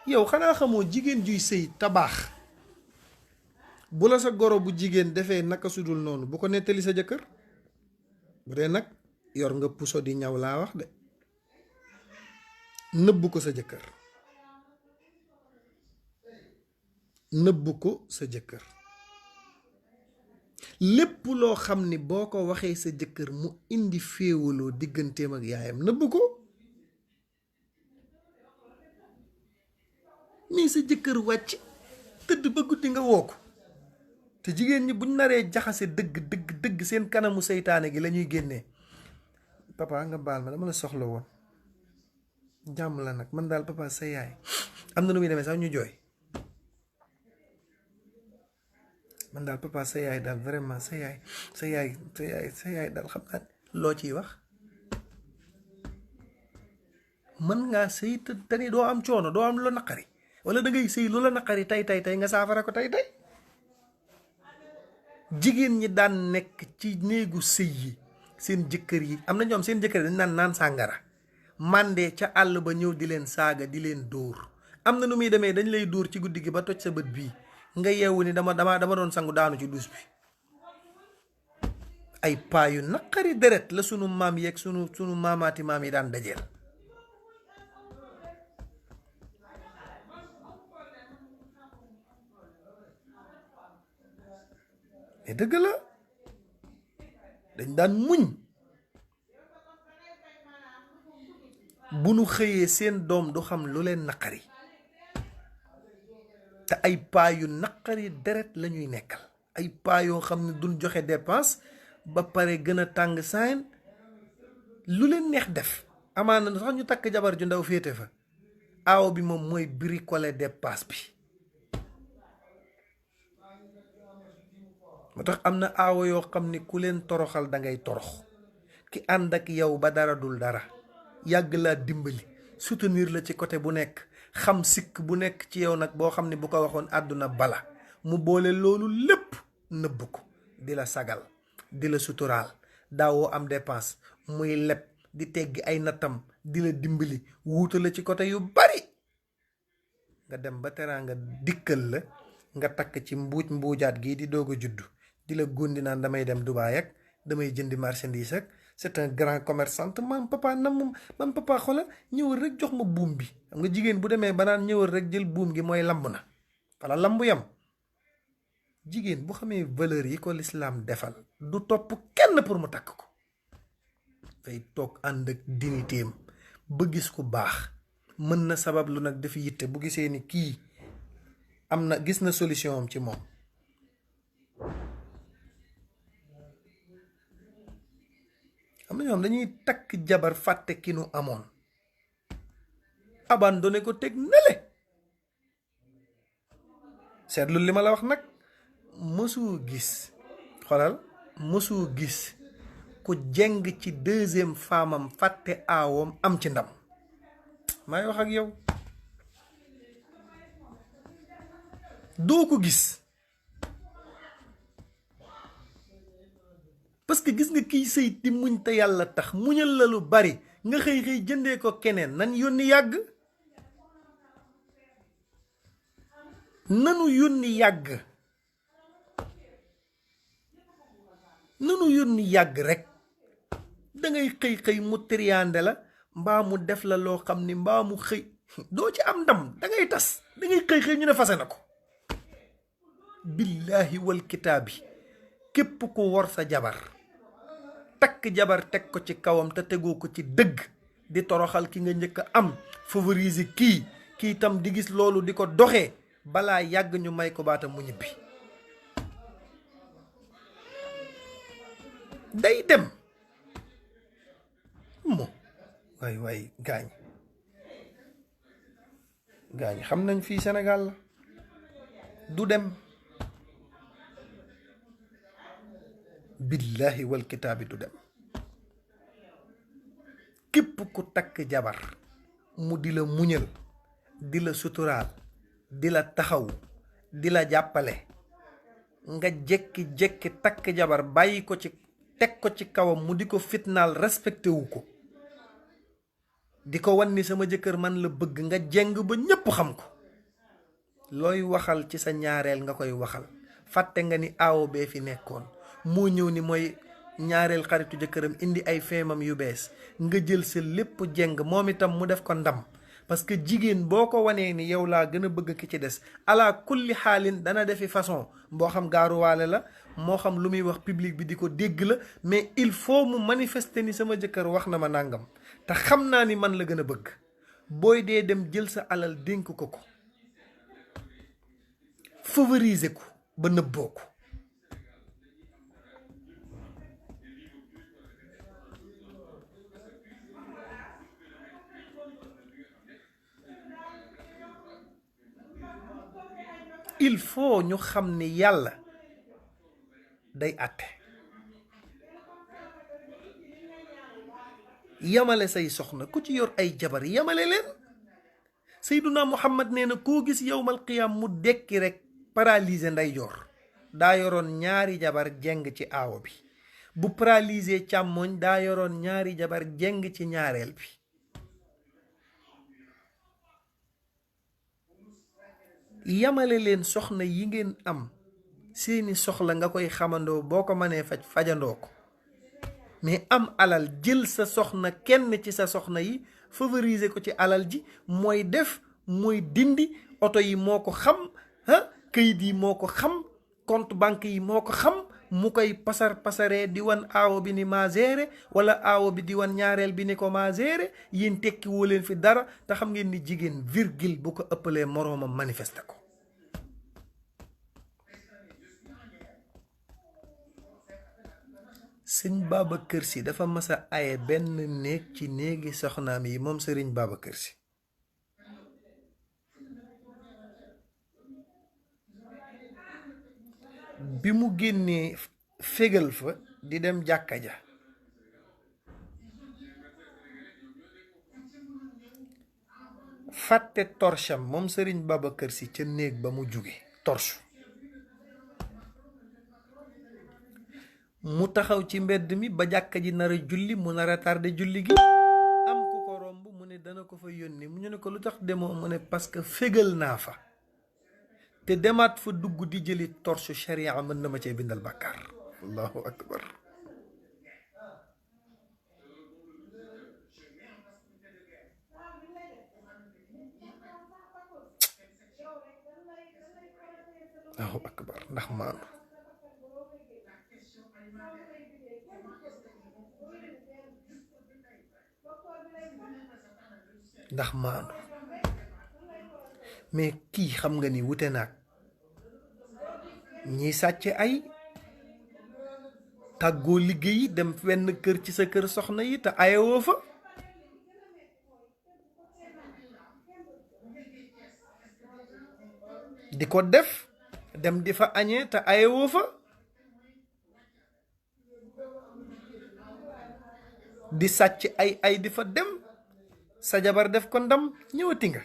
yow xanaa xamoo jigéen juy sëy tabaax bu la sa goro bu jigéen defee naka sudul noonu bu ko nettali sa jëkkër. bu dee nag yor nga puso di ñaw laa wax de nëbbu ko sa jëkkër. nëbbu ko sa jëkkër. lépp loo xam ni boo ko waxee sa jëkkër mu indi féewaloo digganteem ak yaayam nëbbu ko. nii sa jëkkër wàcc tëdd ba guddi nga woo ko te jigéen ñi buñ naree jaxase dëgg seen kanamu seytaane gi la ñuy génnee. papa nga baal ma dama la soxla woon jàmm la nag man daal papa sa yaay am na nu muy demee sax ñu jooy. man daal papa sa yaay daal vraiment sa yaay daal xam naa loo ciy wax. mën ngaa sëy te ni doo am coono doo am lu naqari wala da ngay sëy lu la naqari tey nga saafara ko tey. jigéen ñi daan nekk ci néegu sëy yi seen jëkkër yi am na ñoom seen jëkkër dañ naan sàngara màndee ca àll ba ñëw di leen saaga di leen dóor. am na nu muy demee dañ lay dóor ci guddi gi ba toj sa bët bii nga yeewu ni dama doon sangu daanu ci duus bi. ay paa yu naqari deret la sunu maam yeeg sunu maamaati maam yi daan dajeel. mais dëgg la dañ daan muñ bu nu xëyee seen doom du xam lu leen naqari te ay paa yu naqari deret la ñuy nekkal. ay paa yoo xam ne duñ joxe dépense ba pare gën a tàng saayn lu leen neex def. amaana sax ñu takk jabar ju ndaw féete fa aaw bi moom mooy bricoler dépense bi. moo tax am na aawo yoo xam ne ku leen toroxal da ngay torox. ki ànd ak yow ba dara dul dara yàgg laa dimbali soutenir la ci côté bu nekk xam sikk bu nekk ci yow nag boo xam ne bu ko waxoon àdduna bala mu boole loolu lépp nëbb ko di la sagal di la suturaal daawoo am dépense muy leb di teggi ay nattam di la dimbali wuuta la ci côté yu bari nga dem ba teraanga dikkal la nga takk ci mbuuj mbuujaat gii di doog a juddu di la góndi naan damay dem Dubaay ak damay jëndi marchandise ak c'est un grand commerçant man papa man papa xoolal ñëwal rek jox ma buum bi. xam nga jigéen bu demee ba naan ñëwal rek jël buum gi mooy lamb na wala lambu yam. jigéen bu xamee valeur yi ko lislaam defal du topp kenn pour mu takk ko day toog ànd ak dignitéem ba gis ku baax mën na sabab lu nag dafa yitte bu gisee ni kii am na gis na solution am ci moom. am na ñoom dañuy takk jabar fàtte ki nu amoon abandonné ko teg nele. seetlu li ma la wax nag mësoo gis xoolal mësoo gis ku jeng ci deuxième femme fàtte aawam am ci ndam. maay wax ak yow doo ko gis parce que gis nga kiy sëy ti muñ te yàlla tax muñal la lu bari nga xëy jëndee ko keneen nan yónni yàgg nanu yónni yàgg rek dangay xëy mu triande la mbaa mu def la loo xam ni mbaa mu xëy doo ci am ndam dangay tas dangay xëy ñu ne fase na ko. billaahi wal kitaabi képp ku wor sa jabar takk jabar teg ko ci kawam te tegoo ko ci dëgg di toroxal ki nga njëkk a am favoriser kii itam di gis loolu di ko doxee balaa yàgg ñu may ko baata mu ñibbi day dem mo waay gaañ xam nañ fii Sénégal la du dem billahi wal kitaabi du dem. képp ku takk jabar mu di la muñal di la suturaal di la taxaw di la jàppale nga jekki takk jabar bàyyi ko ci teg ko ci kawam mu di ko fitnaal respecté wu ko di ko wan ni sama jëkkër man la bëgg nga jeng ba ñépp xam ko looy waxal ci sa ñaareel nga koy waxal fàtte nga ni aawo bee fi nekkoon moo ñëw ni mooy ñaareel xaritu jëkkëram indi ay feemam yu bees nga jël sa lépp jeng moom itam mu def ko ndam parce que jigéen boo ko wanee ni yow laa gën a bëgg ki ci des ala kulli xaalin dana defi façon boo xam gaaruwaale la moo xam lu muy wax public bi di ko dégg la mais il faut mu manifester ni sama jëkkër wax na ma nàngam te xam naa ni man la gën a bëgg booy dee dem jël sa alal dénk ko favoriser ko ba nëbboo ko. il faut ñu xam ni yàlla day àtte yamale say soxna ku ci yor ay jabar yamale leen. Seyduna Muhammad nee na koo gis yowmal qiyaam mu dekki rek paralysé ndeyjoor daa yoroon ñaari jabar jeng ci aawo bi bu paralysé càmmoñ daa yoroon ñaari jabar jeng ci ñaareel bi. yamale leen soxna yi ngeen am seeni soxla nga koy xamandoo boo ko mënee fajandoo ko mais am alal jël sa soxna kenn ci sa soxna yi favoriser ko ci alal ji mooy def mooy dindi oto yi moo ko xam këyit yi moo ko xam compte banque yi moo ko xam mu koy pasaree di wan aawo bi ni maa géré wala aawo bi di wan ñaareel bi ni ko maa géré yéen tekki woo leen fi dara te xam ngeen ni jigéen virgule bu ko ëppalee moroomam manifesté ko. sëñ Babacar Sy dafa mas a aye benn néeg ci néegi soxnaam yi moom sëriñ Babacar Sy bi mu génnee fégal fa di dem jàkka ja fàtte torcham moom sëriñ Babacar Sy ca néeg ba mu jóge torche mu taxaw ci mbedd mi ba jàkka ji nar a julli mu nar a tardé julli gi am ku ko romb mu ne dana ko fa yónni mu ñu ne ko lu tax demoo mu ne parce que fégal naa fa te demaat fa dugg di jëli torche sharia mën na ma cee bindal bàkkaar. allahu akbar. allahu akbar. ndax maanu. ndax maanu. mais kii xam nga ni wute naag ñiy sàcc ay tàggoo liggéey dem wenn kër ci sa kër soxna yi te ayewoo fa. di ko def dem di fa añee te ayewoo fa. di sàcc ay di fa dem sa jabar def ko ndam ñëwati nga.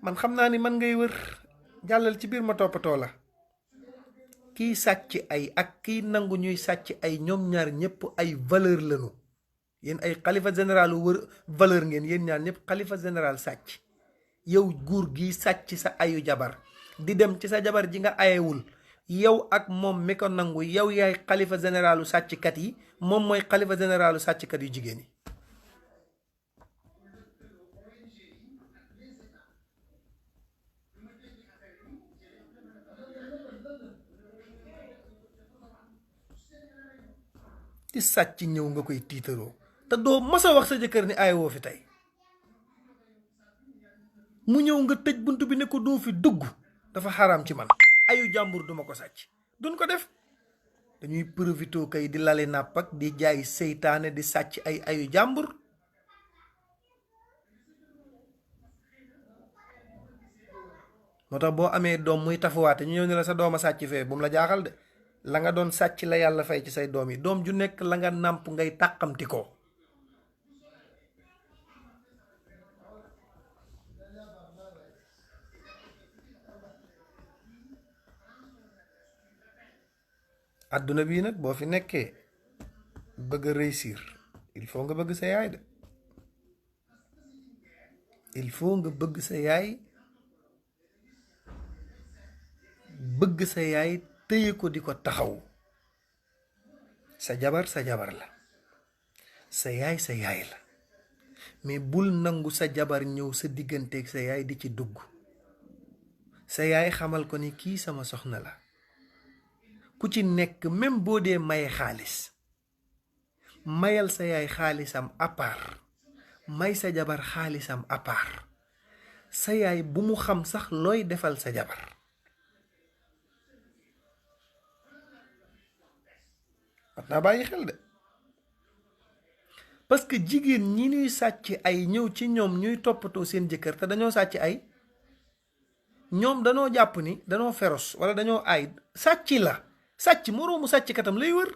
man xam naa ni man ngay wër jàllal ci biir ma toppatoo la. kiy sàcc ay ak kiy nangu ñuy sàcc ay ñoom ñaar ñëpp ay valeur lañu. yéen ay xalifa général wër valeur ngeen yéen ñaar ñëpp xalifa général sàcc. yow guur gi sàcc sa ayu jabar di dem ci sa jabar ji nga ayewul yow ak moom mi ko nangu yow yaay xalifa généralu sàcckat yi moom mooy xalifa généralu sàcckat yu jigéen yi. di sàcc ñëw nga koy tiitaroo te doo mës a wax sa jëkkër ni ayewoo fi tey mu ñëw nga tëj bunt bi ne ko doo fi dugg dafa xaraam ci man ayu jàmbur duma ko sàcc duñ ko def. dañuy profité kay di lale nàpp ak di jaay seytaane di sàcc ay ayu jàmbur. moo tax boo amee doom muy tafuwaate ñu ñëw ne la sa doom a sàcc fee bu mu la jaaxal de la nga doon sàcc la yàlla fay ci say doom yi doom ju nekk la nga nàmp ngay tàqamti ko. àdduna bii nag boo fi nekkee bëgg a réussir il faut nga bëgg sa yaay de. il faut nga bëgg sa yaay téye ko di ko taxaw. sa jabar la sa yaay la mais bul nangu sa jabar ñëw sa digganteeg sa yaay di ci dugg. sa yaay xamal ko ni kii sama soxna la. ku ci nekk même boo dee maye xaalis mayal sa yaay xaalisam à part may sa jabar xaalisam à part. sa yaay bu mu xam sax looy defal sa jabar. wat naa bàyyi xel de parce que jigéen ñi ñuy sàcc ay ñëw ci ñoom ñuy toppatoo seen jëkkër te dañoo sàcc ay ñoom danoo jàpp ni danoo féroce wala dañoo ay sàcc la. sàcc moroomu sàcc katam lay wër.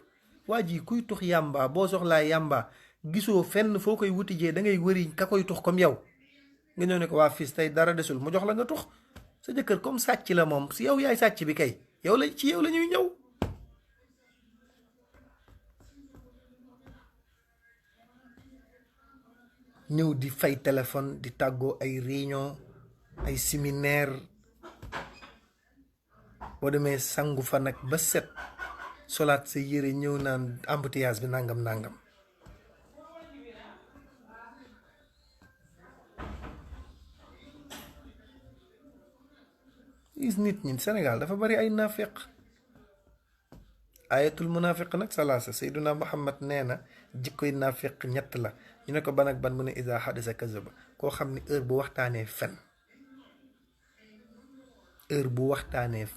waa ji kuy tux yàmba boo soxlaa yàmba gisoo fenn foo koy wutijee da ngay wëri ka koy tux comme yow nga ñëw ne ko waa fils tey dara desul mu jox la nga tux. sa jëkkër comme sàcc la moom si yow yaay sàcc bi kay yow la ci yow la ñuy ñëw. ñëw di fay téléphone di tàggoo ay réunion ay séminaire boo demee sangu fa nag ba set solaat sa yére ñëw naan embouteillage bi nangam. gis nit ñi Sénégal dafa bari ay naafeq. ayatul munafiq nag salaasa sayduna Muhammad nee na jikkoy naafeq ñett la. ñu ne ko ban ak ban mu ne isa xadisa kazaba koo xam ne heure bu waxtaanee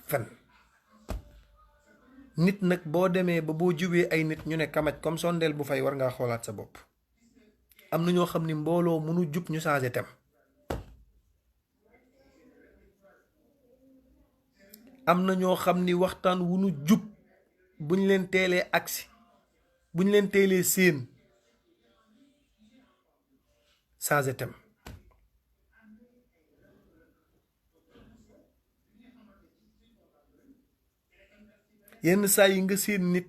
fen. nit nag boo demee ba boo jubee ay nit ñu ne kamaj comme sondeel bu fay war ngaa xoolaat sa bopp. am na ñoo xam ni mbooloo mënu jub ñu changé tem. am na ñoo xam ni waxtaan wu nu jub buñ leen teelee agsi buñ leen teelee séen changé tem. yenn saa yi nga séen nit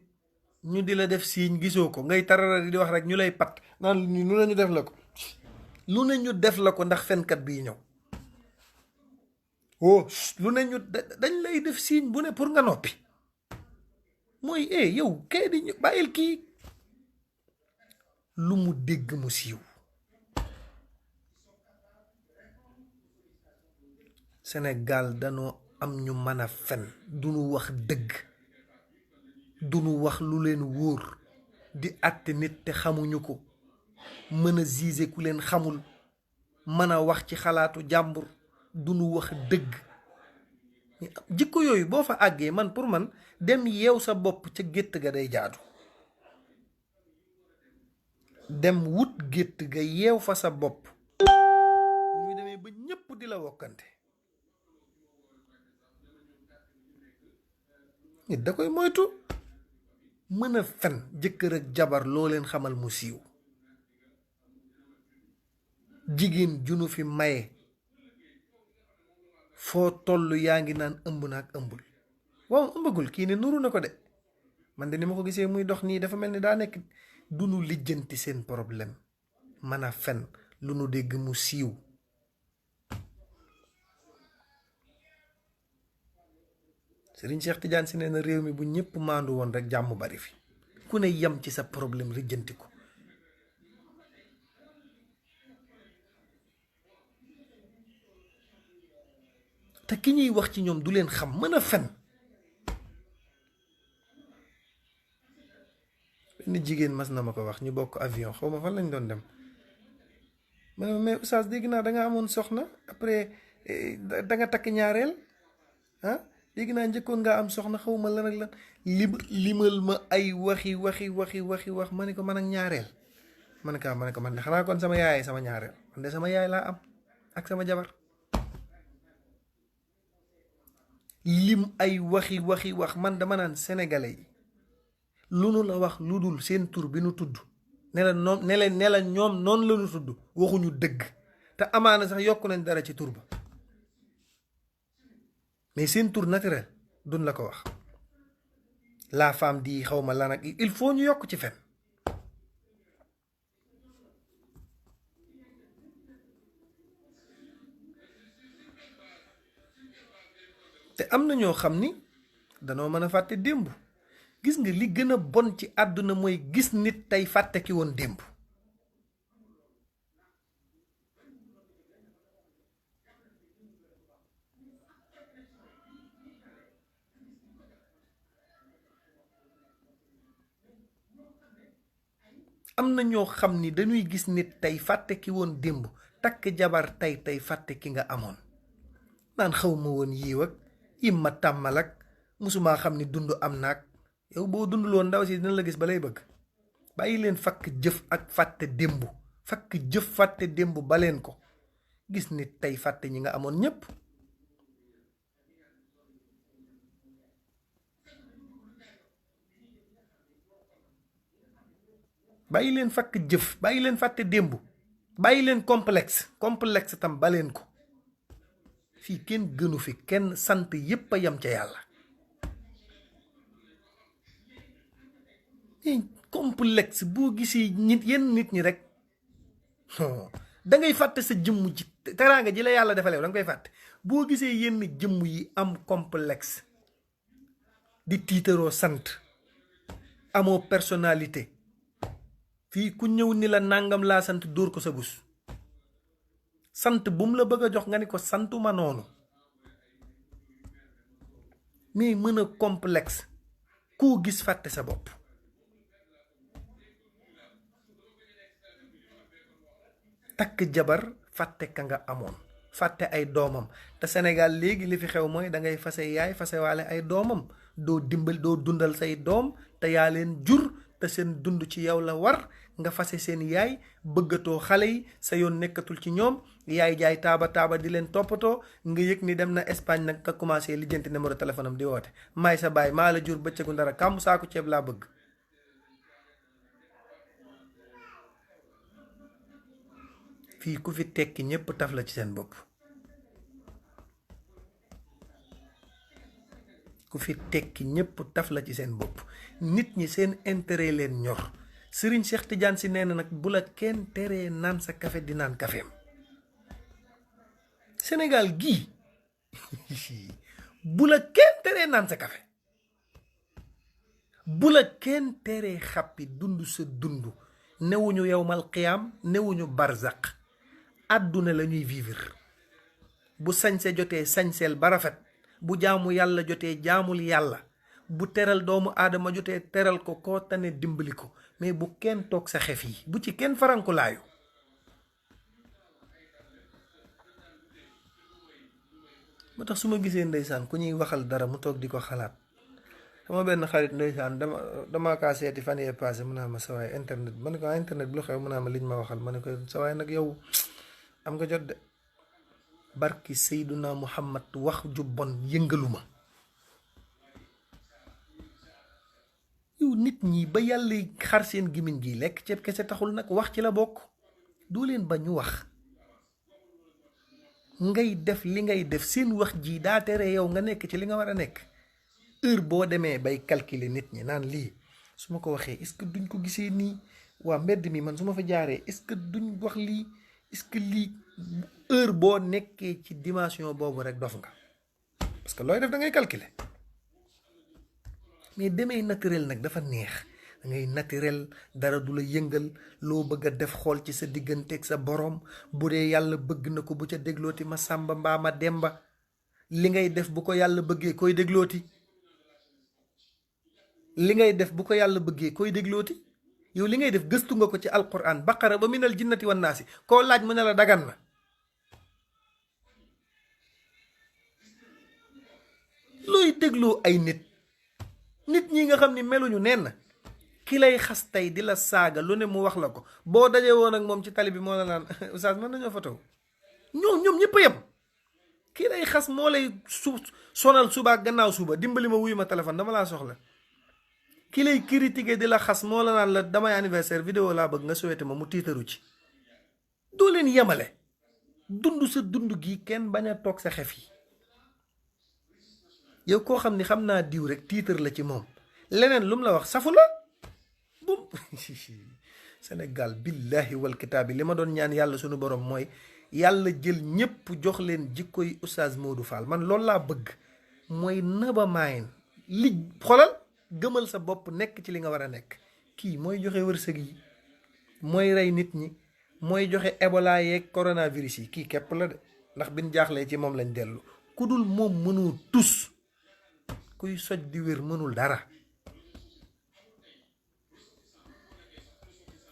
ñu di la def siiñ gisoo ko ngay tarara di wax rek ñu lay pat naan lu ne ñu def la ko ndax fenkat bii ñëw oh lu ne ñu dañ lay def signe bu ne pour nga noppi mooy yow kay di ñu bàyyil kii lu mu dégg mu siiw. Sénégal danoo am ñu mën a fen duñu wax dëgg duñu wax lu leen wóor di àtte nit te xamuñu ko mën a juger ku leen xamul mën a wax ci xalaatu jàmbur duñu wax dëgg. jikko yooyu boo fa àggee man pour man dem yeew sa bopp ca gétt ga day jaadu. dem wut gétt ga yeew fa sa bopp bu ñu demee ba ñépp di la wokkante nit da koy moytu. mën a fen jëkkër ak jabar loo leen xamal mu siiw. jigéen junu fi maye foo toll yaa ngi naan ëmb na ak ëmbul waaw ëmbagul kii ne nuru na ko de man de ni ma ko gisee muy dox nii dafa mel ni daa nekk. du nu lijjanti seen problème mën a fen lu nu dégg mu siiw. Serigne Cheikh Tidiane si nee na réew mi bu ñëpp maandu woon rek jàmm bari fi ku ne yem ci sa problème lijjanti ko. te ki ñuy wax ci ñoom du leen xam mën a fen. benn jigéen mas na ma ko wax ñu bokk avion xaw ma fan lañ doon dem ma ne mais oustaz dégg naa da nga amoon soxna après da nga takk ñaareel dégg naa njëkkoon ngaa am soxna xaw ma lan ak lan limal ma ay waxi wax ma ne ko man ak ñaareel ma ne ko man de xanaa kon sama yaay sama ñaareel man de sama yaay laa am ak sama jabar. lim ay waxi wax man dama naan sénégalais yi lu nu la wax lu dul seen tur bi nu tudd ne la ñoom noonu la ñu tudd waxuñu dëgg te amaana sax yokk nañ dara ci tur ba mais seen tur naturel duñ la ko wax. la femme di xawma lan ak il faut ñu yokk ci fen. te am na ñoo xam ni danoo mën a fàtte démb. gis nga li gën a bon ci àdduna mooy gis nit tey fàtte ki woon démb. am na ñoo xam ni dañuy gis nit tey fàtte ki woon démb takk jabar tey fàtte ki nga amoon naan xaw ma woon yiiw ak yim ma tàmmal ak musumaa xam ni dund am naag yow boo dunduloon ndaw si dina la gis ba lay bëgg. bàyyi leen fakk jëf ak fàtte démb fakk jëf fàtte démb baleen ko gis nit tey fàtte ñi nga amoon ñépp. bàyyi leen fakk jëf bàyyi leen fàtte démb bàyyi leen complexe tam baleen ko. fii kenn gënu fi kenn sant yépp a yam ca yàlla. complexe boo gisee yenn nit ñi rek da ngay fàtte sa jëmm ji teraanga ji la yàlla defalee da nga koy fàtte boo gisee yenn jëmm yi am complexe di tiitaroo sant amoo personnalité fii ku ñëw ni la nangam laa sant dóor ko sa bus. sant bu mu la bëgg a jox nga ni ko santuma noonu mais mën a complexe koo gis fàtte sa bopp. takk jabar fàtte ka nga amoon fàtte ay doomam te Sénégal léegi li fi xew mooy da ngay fase yaay fase waale ay doomam doo dundal say doom te yaa leen jur te seen dund ci yow la war nga fase seen yaay bëggatoo xale yi sa yoon nekkatul ci ñoom yaay jaay taaba di leen toppatoo nga yëg ni dem na Espagne nag nga commencé lijjanti numéro téléphone am di woote maay sa baay maa la jur bëccëgu ndara kàmm saaku ceeb laa bëgg. fii ku fi tekki ñépp taf la ci seen bopp ku fi tekki ñépp taf la ci seen bopp nit ñi seen intérêt leen ñor. Serigne Cheikh Tidiane si nee na nag bu la kenn teree naan sa café di naan caféem. Sénégal gii bu la kenn teree naan sa café, bu la kenn teree xàppi dund sa dund. newuñu yowmal qiyaam, newuñu barzaq, àdduna la ñuy vivre. bu sañse jotee sañseel ba rafet, bu jaamu yàlla jotee jaamul yàlla, bu teral doomu aadama jotee teral ko koo tane dimbali ko, mais bu kenn toog sa xef yi, bu ci kenn farankulaayu. moo tax su ma gisee ndeysaan ku ñuy waxal dara mu toog di ko xalaat. sama benn xarit ndeysaan dama kaa seeti fan yee passé mu naa ma sa waay internet, ma ne ko internet bi lu xew mu naa ma liñ ma waxal, ma ne ko sa waay nag yow am nga jot de. barki Seyduna Muhammad wax ju bon yëngaluma. yow nit ñi ba yàlla xar seen gimiñ gi lekk ceeb kese taxul nag, wax ci la bokk. doo leen ba ñu wax, ngay def li ngay def. seen wax ji daa tere yow nga nekk ci li nga war a nekk. heure boo demee bay calculer nit ñi naan lii su ma ko waxee est-ce que duñ ko gisee nii, waa mbedd mi man su ma fa jaaree est-ce que duñ wax lii, est-ce que lii. heure boo nekkee ci dimension boobu rek dof nga, parce que looy def da ngay calculer. mais demee naturel nag dafa neex. da ngay naturel, dara du la yëngal, loo bëgg a def xool ci sa digganteeg sa borom. bu dee yàlla bëgg na ko bu ca déglooti ma sàmba mbaa ma demba. li ngay def bu ko yàlla bëggee koy déglooti. li ngay def bu ko yàlla bëggee koy déglooti. yow li ngay def gëstu nga ko ci alquran baqara ba minal jinnati wan naasi, koo laaj mu ne la dagan na. looy dégloo ay nit ñi nga xam ni meluñu nen. ki lay xas tey di la saaga lu ne mu wax la ko, boo dajee woon ak moom ci tali bi moo la naan oustaz mën nañoo photo. ñoom ñëpp a yem. ki lay xas moo lay sonal suba ak gannaaw suba, dimbali ma wuyu ma téléphone dama laa soxla. ki lay critiquer di la xas moo la naan la damay anniversaire vidéo laa bëgg nga souhaité ma, mu tiitaru ci. doo leen yemale. dund sa dund gi kenn bañ a toog sa xef yi. yow koo xam ni xam naa diw rek tiitar la ci moom, leneen lu mu la wax safu la bum. Sénégal billahi wal kitaabi li ma doon ñaan yàlla sunu borom mooy yàlla jël ñépp jox leen jikkoy oustaz Modou Fall. man loolu laa bëgg, mooy naba maayin li xolal gëmal sa bopp, nekk ci li nga war a nekk. kii mooy joxe wërsëg yi, mooy rey nit ñi, mooy joxe Ebola yeeg coronavirus yi. kii képp la de, ndax bin jaaxlee ci moom lañ dellu. ku dul moom mënul tus. kuy soj di wér mënul dara.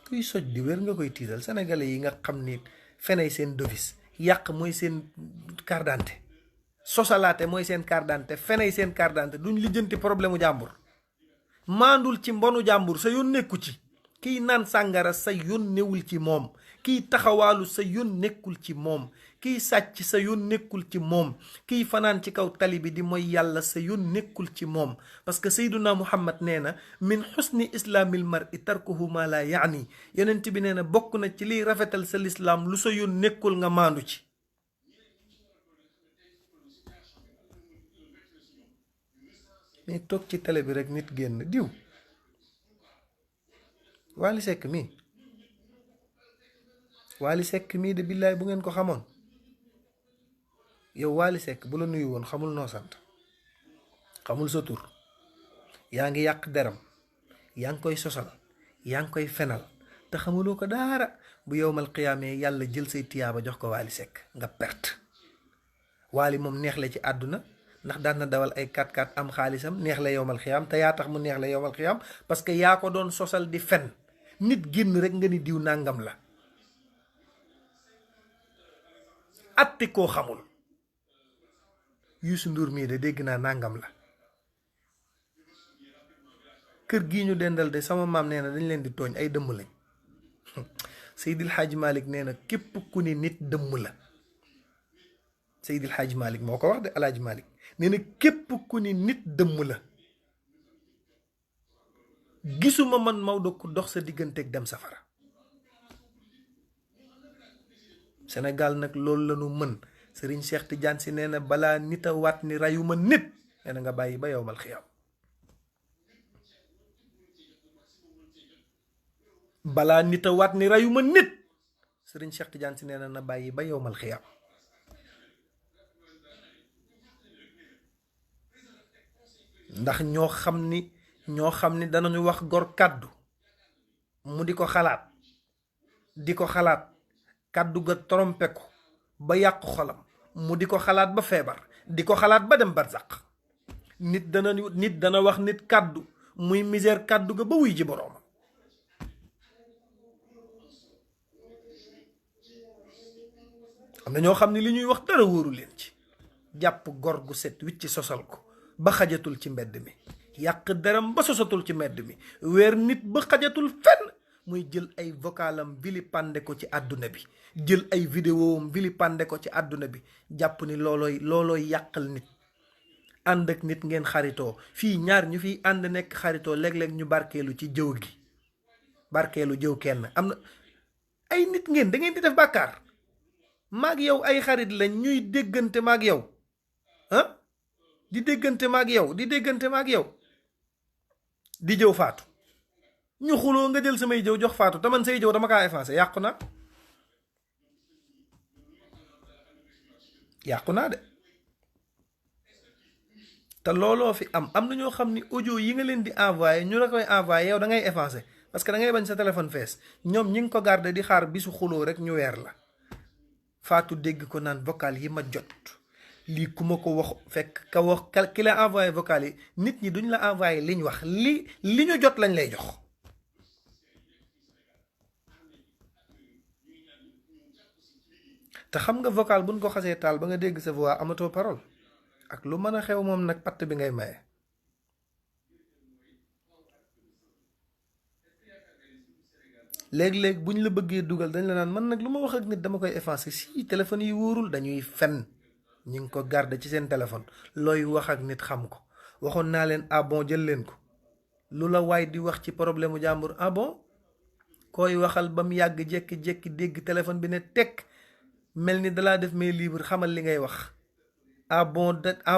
kuy soj di wér nga koy tiital. sénégalais yi nga xam ni feney seen devise, yàq mooy seen carte d'identité, sosalaate mooy seen carte d'identité, feney seen carte d'identité, duñ lijjanti problème u jàmbur. maandul ci mbonu jàmbur sa yoon nekku ci. kiy naan sàngara sa yoon newul ci moom. kiy taxawaalu sa yoon nekkul ci moom. kiy sàcc sa yoon nekkul ci moom. kiy fanaan ci kaw tali bi di mooy yàlla sa yoon nekkul ci moom. parce que Seyduna Muhammad nee na min xusni islaamil mar'i tarkuhu ma la yaani. yonent bi nee na bokk na ci liy rafetal sa lislaam lu sa yoon nekkul nga maandu ci. mais toog ci télé bi rek nit génn diw Wally Seck mii de billaay bu ngeen ko xamoon. yow Wally Seck bu la nuyu woon xamul noo sant, xamul sa tur, yaa ngi yàq deram, yaa ngi koy sosal, yaa ngi koy fenal, te xamuloo ko daara. bu yowmal qiyaamee yàlla jël say tiyaaba jox ko Wally Seck nga perte. Wally moom neex la ci àdduna ndax daan na dawal ay 4x4 am xaalisam, neex la yowmal qiyaam, te yaa tax mu neex la yowmal qiyaam parce que yaa ko doon sosal di fen. nit génn rek nga ni diw nàngam la. atte koo xamul. Youssou Ndour mii de dégg naa nàngam la. kër gii ñu dendal de sama maam nee na dañ leen di tooñ, ay dëmm lañ. Seydil Hadj Malick nee na képp ku ni nit dëmm la. Seydil Hadj Malick moo ko wax de, El Hadj Malick nee na képp ku ni nit dëmm la. gisuma man Maodo ku dox sa digganteeg dem safara. Sénégal nag loolu la ñu mën. Serigne Cheikh Tidiane si nee na balaa nit a waat ni rayuma nit, nee na nga bàyyi ba yowmal xiyaam. balaa nit a waat ni rayuma nit, Serigne Cheikh Tidiane si nee na bàyyi ba yowmal xiyaam. ndax ñoo xam ni danañu wax gor kàddu mu di ko xalaat kàddu ga trompé ko ba yàqu xolam mu di ko xalaat ba feebar di ko xalaat ba dem barzaq. nit dana wax nit kàddu muy misère kàddu ga ba wuy ji boroomam. am na ñoo xam ne li ñuy wax dara wóoru leen ci, jàpp gor gu set wicc sosal ko ba xajatul ci mbedd mi, yàq deram ba sosatul ci mbedd mi, weer nit ba xajatul fenn, muy jël ay vocalam vilipande ko ci àdduna bi, jël ay vidéoam vilipande ko ci àdduna bi, jàpp ni loolooy yàqal nit. ànd ak nit ngeen xaritoo fii, ñaar ñu fiy ànd nekk xaritoo léeg-léeg ñu barkeelu ci jëw gi, barkeelu jëw kenn. am na ay nit ngeen da ngeen di def bàkkaar, maag yow ay xarit lañ, ñuy déggante maag yow di déggante maag yow di jëw faatu, ñu xuloo nga jël samay jëw jox faatu, te man say jëw dama kaa effacé, yàqu naa de. te looloo fi am na ñoo xam ni audio yi nga leen di envoyé ñu la koy envoyé yow da ngay effacé parce que da ngay bañ sa téléphone fees. ñoom ñi ngi ko garder di xaar bisu xuloo rek ñu weer la. faatu dégg ko naan vocal yi ma jot lii ku ma ko wax fekk ki la envoyé vocal yi, nit ñi duñ la envoyé liñ wax, li ñu jot lañ lay jox. te xam nga vocal buñ ko xasee taal ba nga dégg sa voix amatoo parole, ak lu mën a xew moom nag patt bi ngay maye. léeg-léeg buñ la bëggee dugal dañ la naan man nag lu ma wax ak nit dama koy effacer. si téléphone yi wóorul, dañuy fen, ñi ngi ko garder ci seen téléphone, looy wax ak nit xam ko. waxoon naa leen bon jël leen ko, lu la waay di wax ci problème mu jàmbur bon, koy waxal ba mu yàgg jékki-jékki dégg téléphone bi ne tekk mel ni dalaa def may libre, xamal li ngay wax.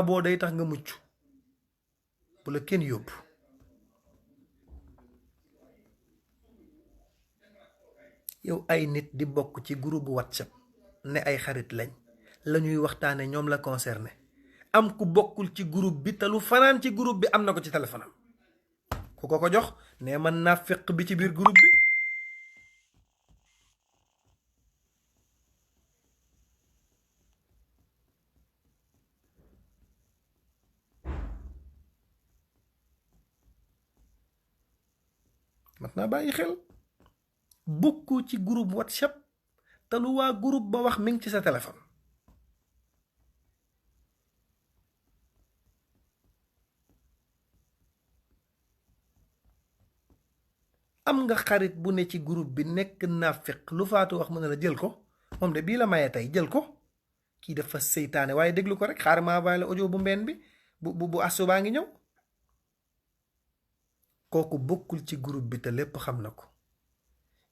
bon day tax nga mucc, bu la kenn yóbbu. yow ay nit di bokk ci groupe WhatsApp ne ay xarit lañ, la ñuy waxtaane ñoom la concerné, am ku bokkul ci groupe bi te lu fanaan ci groupe bi am na ko ci téléphone am, ku ko jox ne man naa féq bi ci biir groupe bi. mat naa bàyyi xel, bokku ci groupe WhatsApp te lu waa groupe ba wax mi ngi ci sa téléphone. am nga xarit bu ne ci groupe bi nekk nafiq, lu faatu wax mën na la jël ko, moom de bii la maye tey jël ko, kii dafa seytaane, waaye déglu ko rek, xaar maa bàyyi la audio bu mbenn bi bu asu baa ngi ñëw. kooku bokkul ci groupe bi te lépp xam na ko,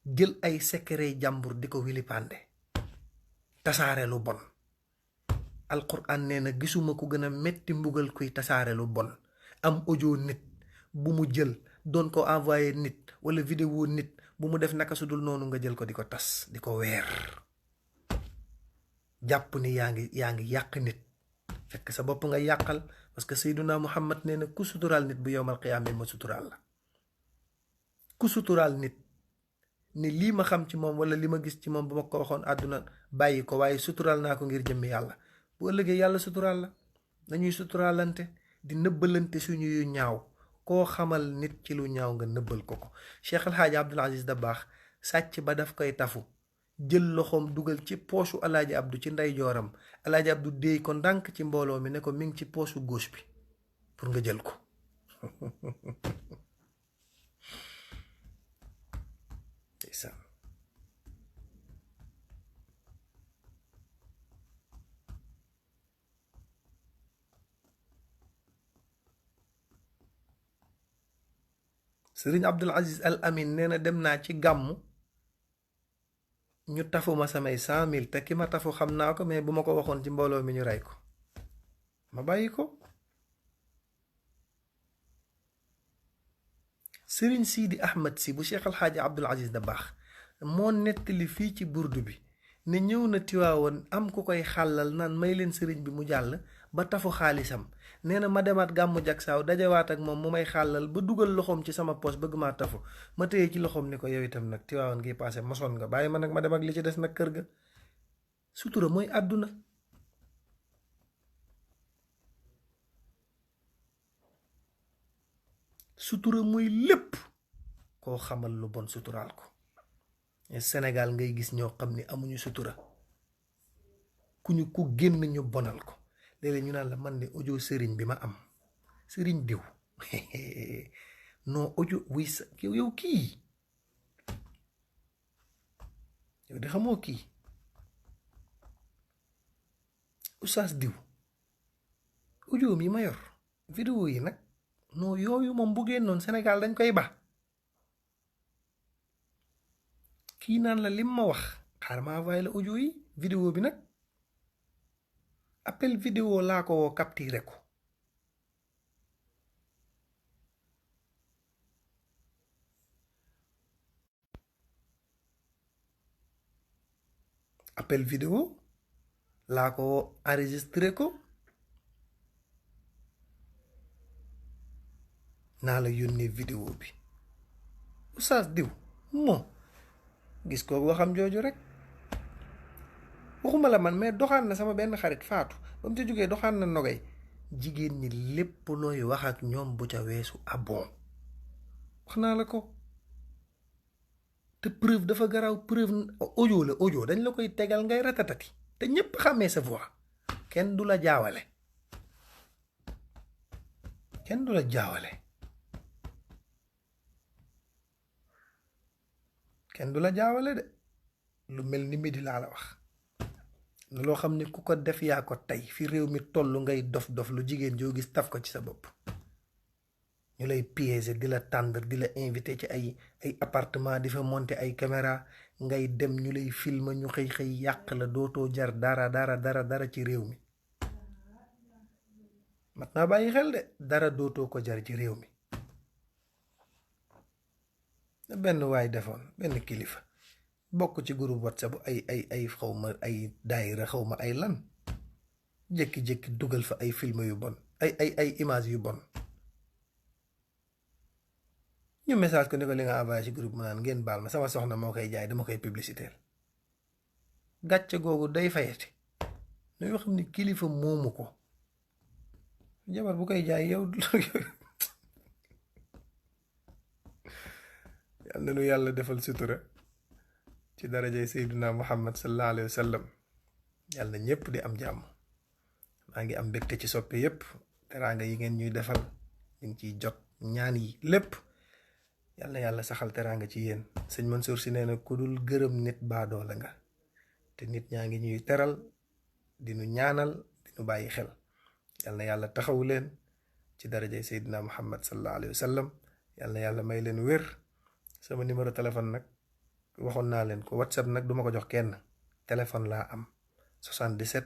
jël ay secret jàmbur di ko wilipande, tasaare lu bon. alquran nee na gisuma ku gën a metti mbugal kuy tasaare lu bon. am audio nit bu mu jël doon ko envoyé nit wala vidéo nit bu mu def naka su dul noonu nga jël ko di ko tas, di ko weer, jàpp ni yaa ngi yàq nit, fekk sa bopp nga yàqal. parce que Seyduna Muhammad nee na ku suturaal nit bu yowmal qiyaama ma suturaal la. ku suturaal nit ne lii ma xam ci moom wala li ma gis ci moom bu ma ko waxoon àdduna bàyyi ko, waaye suturaal naa ko ngir jëmmi yàlla, bu ëllëgee yàlla suturaal la. nañuy suturaalante di nëbbalante suñu yu ñaaw. koo xamal nit ci lu ñaaw nga nëbbal ko. Cheikh El Hadj Abdoul Aziz Dabakh sàcc ba daf koy tafu, jël loxoom dugal ci poosu Alaaji Abdou ci ndeyjooram, Alaaji Abdou déey ko ndànk ci mbooloo mi ne ko mi ngi ci poosu gauche bi pour nga jël ko. Sëriñ Abdul Aziz Al Amin nee na dem naa ci gàmmu ñu tafu ma samay 100,000 te ki ma tafu xam naa ko, mais bu ma ko waxoon ci mbooloo mi ñu rey ko, ma bàyyi ko. Sëriñ Sidi Ahmed si bu Cheikh El Hadj Abdoul Aziz Dabakh moo nettali fii ci burdu bi ne ñëw na Tiwaawoon am ku koy xàllal naan may leen sëriñ bi mu jàll, ba tafu xaalisam nee na ma demaat gàmmu jak saaw dajawaat ak moom mu may xàllal ba dugal loxoom ci sama poos bëgg maa tafu ma téye ci loxoom ni ko yow itam nag Tiwaawan gi paase mosoon nga bàyyi ma nag ma dem ak li ci des nag kër ga. sutura mooy àdduna. sutura mooy lépp. koo xamal lu bon suturaal ko. Sénégal ngay gis ñoo xam ni amuñu sutura ku génn ñu bonal ko léeg-léeg ñu naan la man de audio sëriñ bi ma am sëriñ diw non audio wuy sa yow kii yow de xamoo kii oustaz diw audio mi ma yor vidéo yi nag non yooyu moom bu génnoon Sénégal dañ koy ba kii naan la lim ma wax xaaral ma envoyé la audio yi vidéo bi nag appel vidéo laa ko woo capturé ko appel vidéo laa ko woo enregistré ko naa la yónnee vidéo bi oustaz diw moo gis ko waxam jooju rek waxuma la man mais doxaan na sama benn xarit faatu ba mu ca jógee doxaan na nogay jigéen ñi lépp looy wax ak ñoom bu ca weesu abon wax naa la ko te preuve dafa garaaw preuve audio la audio dañ la koy tegal ngay ratatati te ñépp xàmmee sa voix kenn du la jaawale kenn du la jaawale kenn du la jaawale de lu mel ni midi laa la wax loo xam ne ku ko def yaa ko tey fi réew mi toll ngay dof lu jigéen joo gis taf ko ci sa bopp ñu lay piéger di la tàndar di la invité ci ay appartement di fa monter ay caméra ngay dem ñu lay film ñu xëy yàq la dootoo jar dara ci réew mi mat naa bàyyi xel de dara dootoo ko jar ci réew mi benn waay defoon benn kilifa bokk ci groupe WhatsApp ay xawma ay daayira xawma ay lan jékki-jékki dugal fa ay film yu bon ay image yu bon ñu message ko ni ko li nga envoyé ci groupe mu naan ngeen baal ma sama soxna moo koy jaay dama koy publicité gàcce googu day fayati na yoo xam ne kilifa moomu ko jabar bu koy jaay yow yal na nu yàlla defal sutura ci darajay Seydina Muhammad sallallahu alayhi wa sallam yàlla ñëpp di am jàmm maa ngi am mbégte ci soppe yépp teraanga yi ngeen ñuy defal ñu ngi ciy jot ñaan yi lépp yàlla yàlla saxal teraanga ci yéen sëñ Mansour si nee na ku dul gërëm nit baadoo la nga te nit ñaa ngi ñuy teral di nu ñaanal di nu bàyyi xel yàlla yàlla taxawu leen ci darajay Seydina Muhammad sallallahu alayhi wa sallam yàlla may leen wér. sama numéro téléphone nag waxoon naa leen ko WhatsApp nag duma ko jox kenn téléphone laa am 77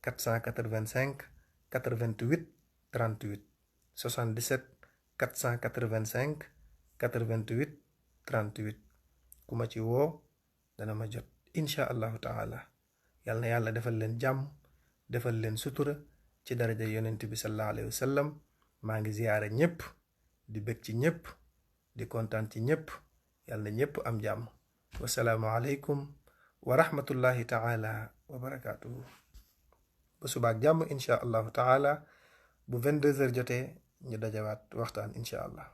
485 88 38 77 485 88 38 ku ma ci woo dana ma jot incha allahu taala yal na yàlla defal leen jàmm defal leen sutura ci daraja yonent bi sallallahu alayhi wa sallam maa ngi ziyaare ñëpp di bëgg ci ñëpp di kontaan ci ñëpp yàlla ñëpp am jàmm wasalaamu aleykum wa rahmatullahi taala wa barakaatuhu ba subaak jàmm incha allahu taala bu 22h jotee ñu dajawaat waxtaan incha allah